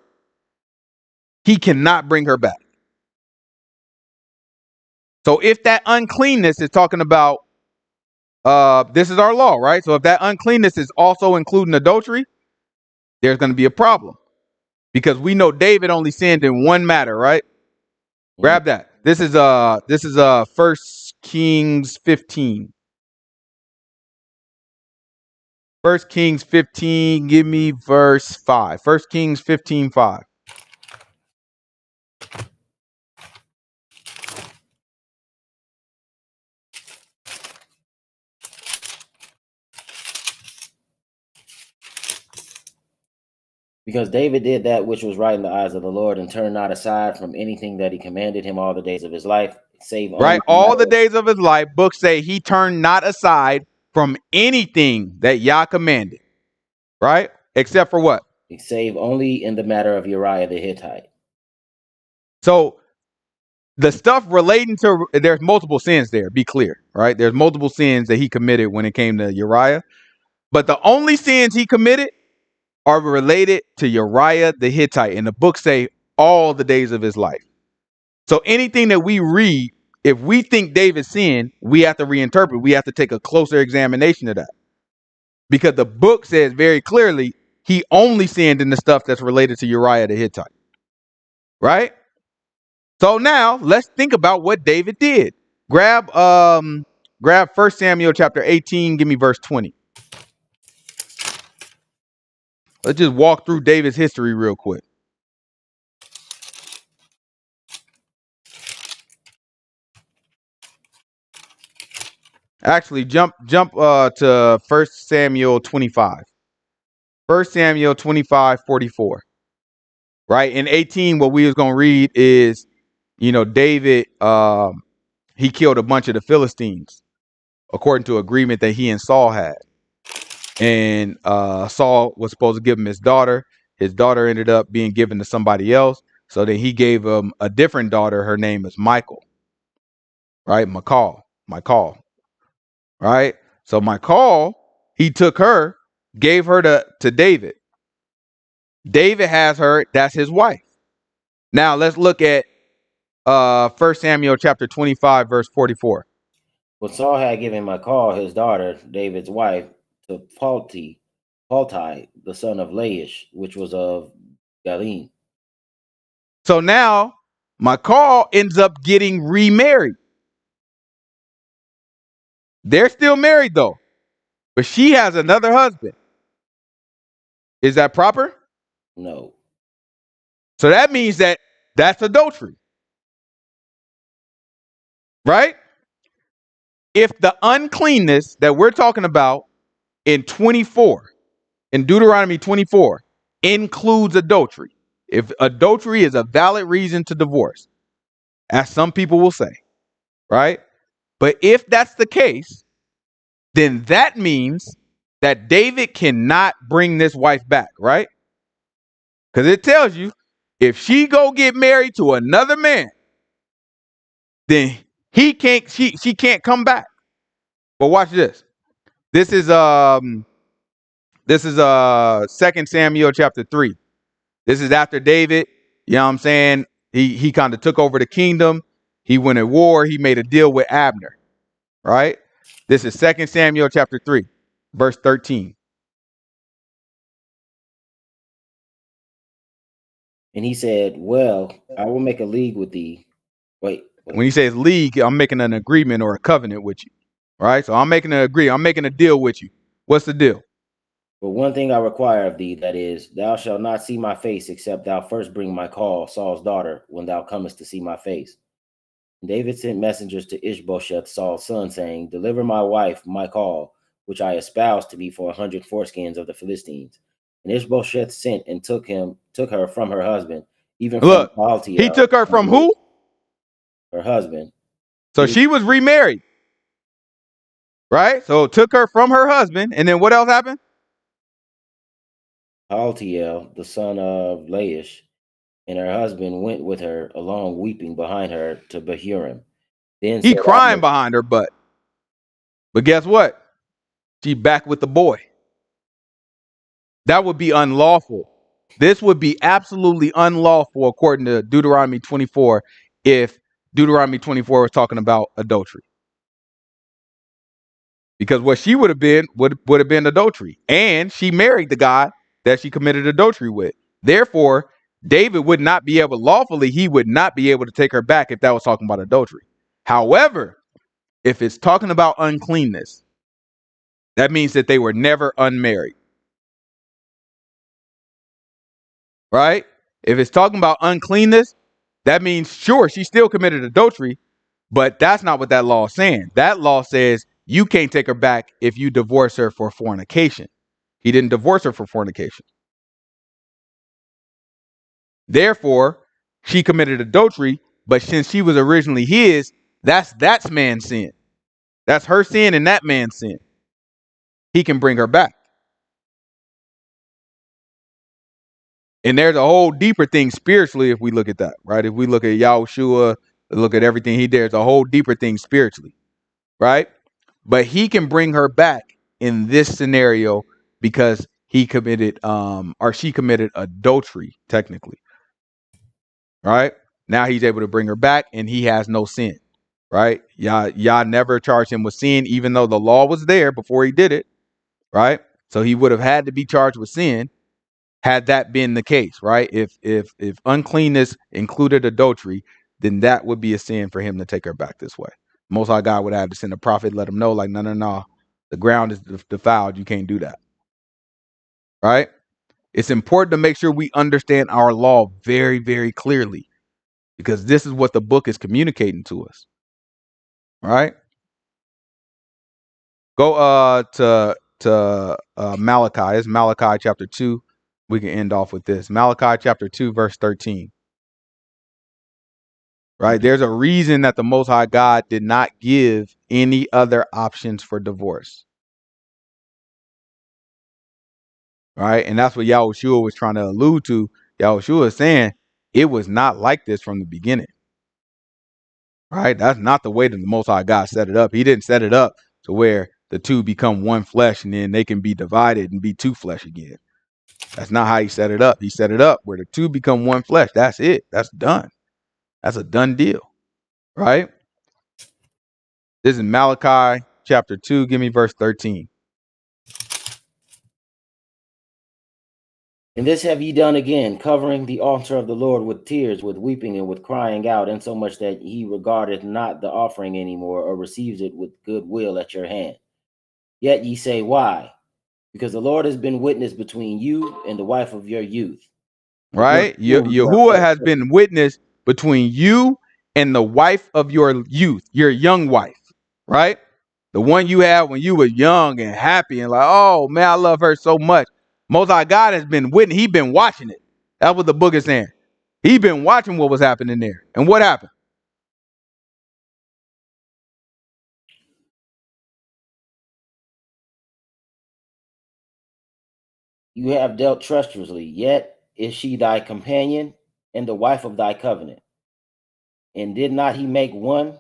A: he cannot bring her back. So if that uncleanness is talking about, this is our law, right? So if that uncleanness is also including adultery, there's going to be a problem because we know David only sinned in one matter, right? Mm-hmm. Grab that. This is 1 Kings 15. 1 Kings 15, give me verse 5. 1 Kings 15:5.
B: Because David did that which was right in the eyes of the Lord and turned not aside from anything that he commanded him all the days of his life, save only
A: right? All the days of his life, books say he turned not aside from anything that Yah commanded, right? Except for what?
B: Save only in the matter of Uriah the Hittite.
A: So the stuff relating to, there's multiple sins there, be clear, right? There's multiple sins that he committed when it came to Uriah. But the only sins he committed are related to Uriah the Hittite. And the books say all the days of his life. So anything that we read, if we think David sinned, we have to reinterpret. We have to take a closer examination of that. Because the book says very clearly he only sinned in the stuff that's related to Uriah the Hittite. Right? So now let's think about what David did. Grab 1 Samuel chapter 18, give me verse 20. Let's just walk through David's history real quick. Actually, jump to 1 Samuel 25. 1 Samuel 25:44. Right? In 18, what we was going to read is, David, he killed a bunch of the Philistines according to agreement that he and Saul had. And Saul was supposed to give him his daughter. His daughter ended up being given to somebody else. So then he gave him a different daughter. Her name is Michael, right? Michael, right? So Michael, he took her, gave her to David. David has her. That's his wife. Now let's look at 1 Samuel chapter 25, verse 44.
B: But Saul had given Michal, his daughter, David's wife, to Palti, the son of Laish, which was of Galim.
A: So now Michal ends up getting remarried. They're still married though, but she has another husband. Is that proper?
B: No.
A: So that means that that's adultery, right? If the uncleanness that we're talking about in 24, in Deuteronomy 24, includes adultery, if adultery is a valid reason to divorce, as some people will say, right? But if that's the case, then that means that David cannot bring this wife back, right? Because it tells you if she go get married to another man, then she can't come back. But watch this. This is 2 Samuel chapter 3. This is after David, you know what I'm saying? He kind of took over the kingdom. He went at war. He made a deal with Abner, right? This is 2 Samuel chapter 3, verse 13.
B: And he said, well, I will make a league with thee. Wait.
A: When he says league, I'm making an agreement or a covenant with you, right? So I'm making a deal with you. What's the deal?
B: But one thing I require of thee, that is, thou shalt not see my face, except thou first bring Michal, Saul's daughter, when thou comest to see my face. And David sent messengers to Ishbosheth, Saul's son, saying, deliver my wife, Michal, which I espoused to be for 100 foreskins of the Philistines. And Ishbosheth sent and took her from her husband, even from
A: Look,
B: Paltiel.
A: he took her from who?
B: Her husband.
A: So she was remarried, right? So took her from her husband, and then what else happened?
B: Paltiel, the son of Laish, and her husband went with her along, weeping behind her to Bahurim. Then
A: He
B: said
A: crying
B: Abner,
A: behind her butt. But guess what? She back with the boy. That would be unlawful. This would be absolutely unlawful according to Deuteronomy 24 if Deuteronomy 24 was talking about adultery. Because what she would have been would have been adultery. And she married the guy that she committed adultery with. Therefore, David would not be able, lawfully, he would not be able to take her back if that was talking about adultery. However, if it's talking about uncleanness, that means that they were never unmarried. Right? If it's talking about uncleanness, that means, sure, she still committed adultery, but that's not what that law is saying. That law says you can't take her back if you divorce her for fornication. He didn't divorce her for fornication. Therefore, she committed adultery, but since she was originally his, that's man's sin. That's her sin and that man's sin. He can bring her back. And there's a whole deeper thing spiritually if we look at that, right? If we look at Yahushua, look at everything he did, there's a whole deeper thing spiritually, right? But he can bring her back in this scenario because he committed or she committed adultery, technically. Right? Now he's able to bring her back and he has no sin. Right? Y'all never charged him with sin, even though the law was there before he did it. Right? So he would have had to be charged with sin had that been the case, right? If uncleanness included adultery, then that would be a sin for him to take her back this way. Most High God would have to send a prophet, let him know, like, no. The ground is defiled. You can't do that. Right? It's important to make sure we understand our law very, very clearly because this is what the book is communicating to us. All right? Go to Malachi. It's Malachi chapter 2. We can end off with this. Malachi chapter 2, verse 13. Right? There's a reason that the Most High God did not give any other options for divorce. Right? And that's what Yahushua was trying to allude to. Yahushua is saying, It was not like this from the beginning, right? That's not the way that the Most High God set it up. He didn't set it up to where the two become one flesh and then they can be divided and be two flesh again. That's not how he set it up. He set it up where the two become one flesh. That's it. That's done. That's a done deal, right? This is Malachi chapter 2. Give me verse 13.
B: And this have ye done again, covering the altar of the Lord with tears, with weeping, and with crying out, insomuch that he regardeth not the offering any more, or receives it with good will at your hand. Yet ye say, why? Because the Lord has been witness between you and the wife of your youth.
A: Right? Yahuwah has been witness between you and the wife of your youth, your young wife, right? The one you had when you were young and happy and like, oh man, I love her so much. Most High God has been witness. He been watching it. That's what the book is saying. He been watching what was happening there. And what happened?
B: You have dealt treacherously, yet is she thy companion and the wife of thy covenant. And did not he make one?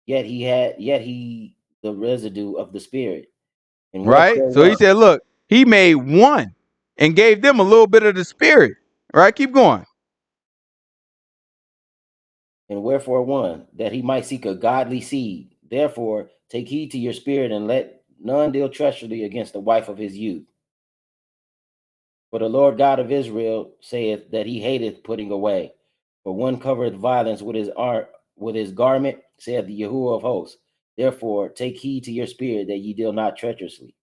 B: Yet he the residue of the spirit. And
A: Right?
B: wherefore
A: So he
B: one?
A: said, look, he made one and gave them a little bit of the spirit. Right? Keep going.
B: And wherefore one? That he might seek a godly seed. Therefore, take heed to your spirit, and let none deal treacherously against the wife of his youth. For the Lord God of Israel saith that he hateth putting away. For one covereth violence with his garment, saith the Yahuwah of hosts. Therefore, take heed to your spirit that ye deal not treacherously.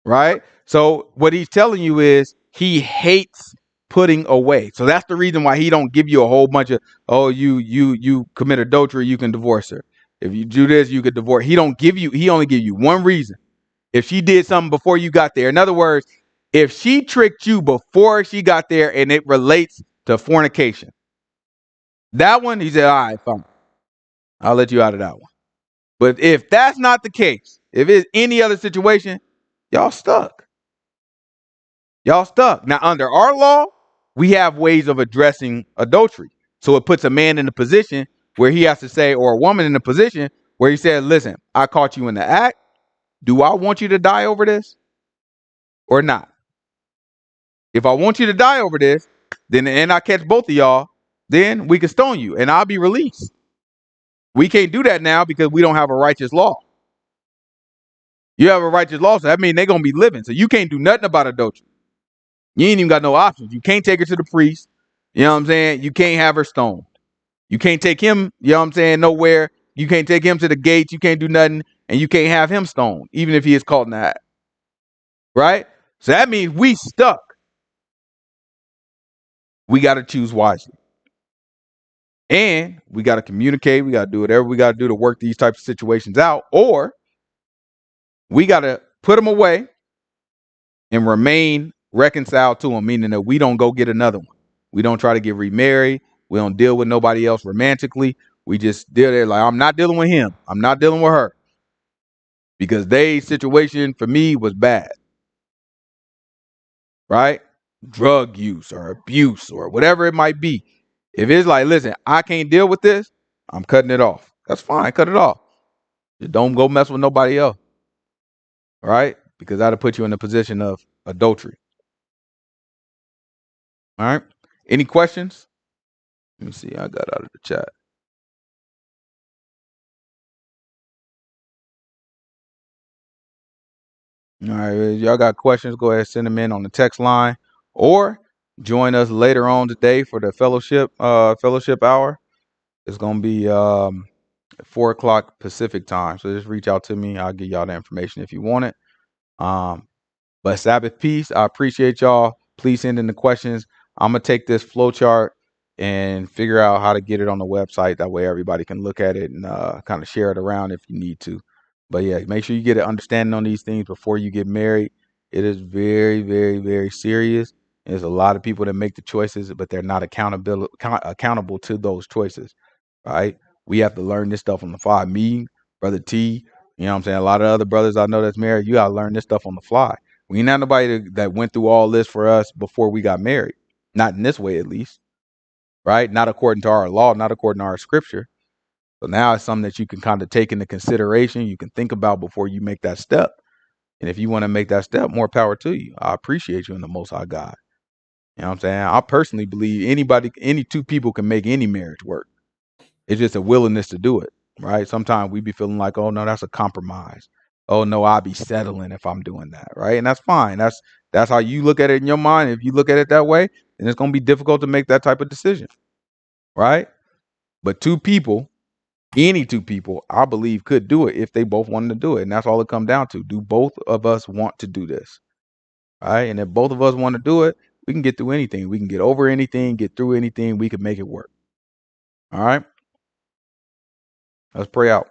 A: Right? So what he's telling you is he hates putting away. So that's the reason why he don't give you a whole bunch of, oh, you commit adultery, you can divorce her. If you do this, you could divorce. He only give you one reason. If she did something before you got there. In other words, if she tricked you before she got there and it relates to fornication. That one, he said, all right, fine. I'll let you out of that one. But if that's not the case, if it's any other situation, y'all stuck. Y'all stuck. Now, under our law, we have ways of addressing adultery. So it puts a man in a position where he has to say, or a woman in a position where he said, listen, I caught you in the act. Do I want you to die over this or not? If I want you to die over this, then and I catch both of y'all, then we can stone you and I'll be released. We can't do that now because we don't have a righteous law. You have a righteous law, so that means they're going to be living. So you can't do nothing about adultery. You ain't even got no options. You can't take her to the priest. You know what I'm saying? You can't have her stoned. You can't take him, you know what I'm saying, nowhere. You can't take him to the gates. You can't do nothing. And you can't have him stoned, even if he is caught in the act. Right? So that means we stuck. We got to choose wisely. And we got to communicate. We got to do whatever we got to do to work these types of situations out. Or we got to put them away and remain reconciled to them, meaning that we don't go get another one. We don't try to get remarried. We don't deal with nobody else romantically. We just deal there like, I'm not dealing with him. I'm not dealing with her. Because their situation for me was bad. Right? Drug use or abuse or whatever it might be. If it's like, listen, I can't deal with this, I'm cutting it off. That's fine. Cut it off. Just don't go mess with nobody else. Right? Because that'll put you in a position of adultery. All right. Any questions? Let me see. I got out of the chat. All right. If y'all got questions, go ahead, send them in on the text line or join us later on today for the fellowship hour. It's going to be 4:00 Pacific time. So just reach out to me. I'll give y'all the information if you want it. But Sabbath peace. I appreciate y'all. Please send in the questions. I'm going to take this flow chart and figure out how to get it on the website. That way everybody can look at it and kind of share it around if you need to. But yeah, make sure you get an understanding on these things before you get married. It is very, very, very serious. There's a lot of people that make the choices, but they're not accountable to those choices, right? We have to learn this stuff on the fly. Me, Brother T, you know what I'm saying? A lot of other brothers I know that's married, you got to learn this stuff on the fly. We ain't not nobody that went through all this for us before we got married. Not in this way, at least. right? Not according to our law, not according to our scripture. So now it's something that you can kind of take into consideration. You can think about before you make that step. And if you want to make that step, more power to you. I appreciate you in the Most High God. You know what I'm saying? I personally believe any two people can make any marriage work. It's just a willingness to do it, right? Sometimes we be feeling like, oh no, that's a compromise. Oh no, I'll be settling if I'm doing that, right? And that's fine. That's how you look at it in your mind. If you look at it that way, then it's gonna be difficult to make that type of decision, right? But two people, any two people, I believe, could do it if they both wanted to do it. And that's all it comes down to. Do both of us want to do this? All right. And if both of us want to do it, we can get through anything. We can get over anything, get through anything. We can make it work. All right. Let's pray out.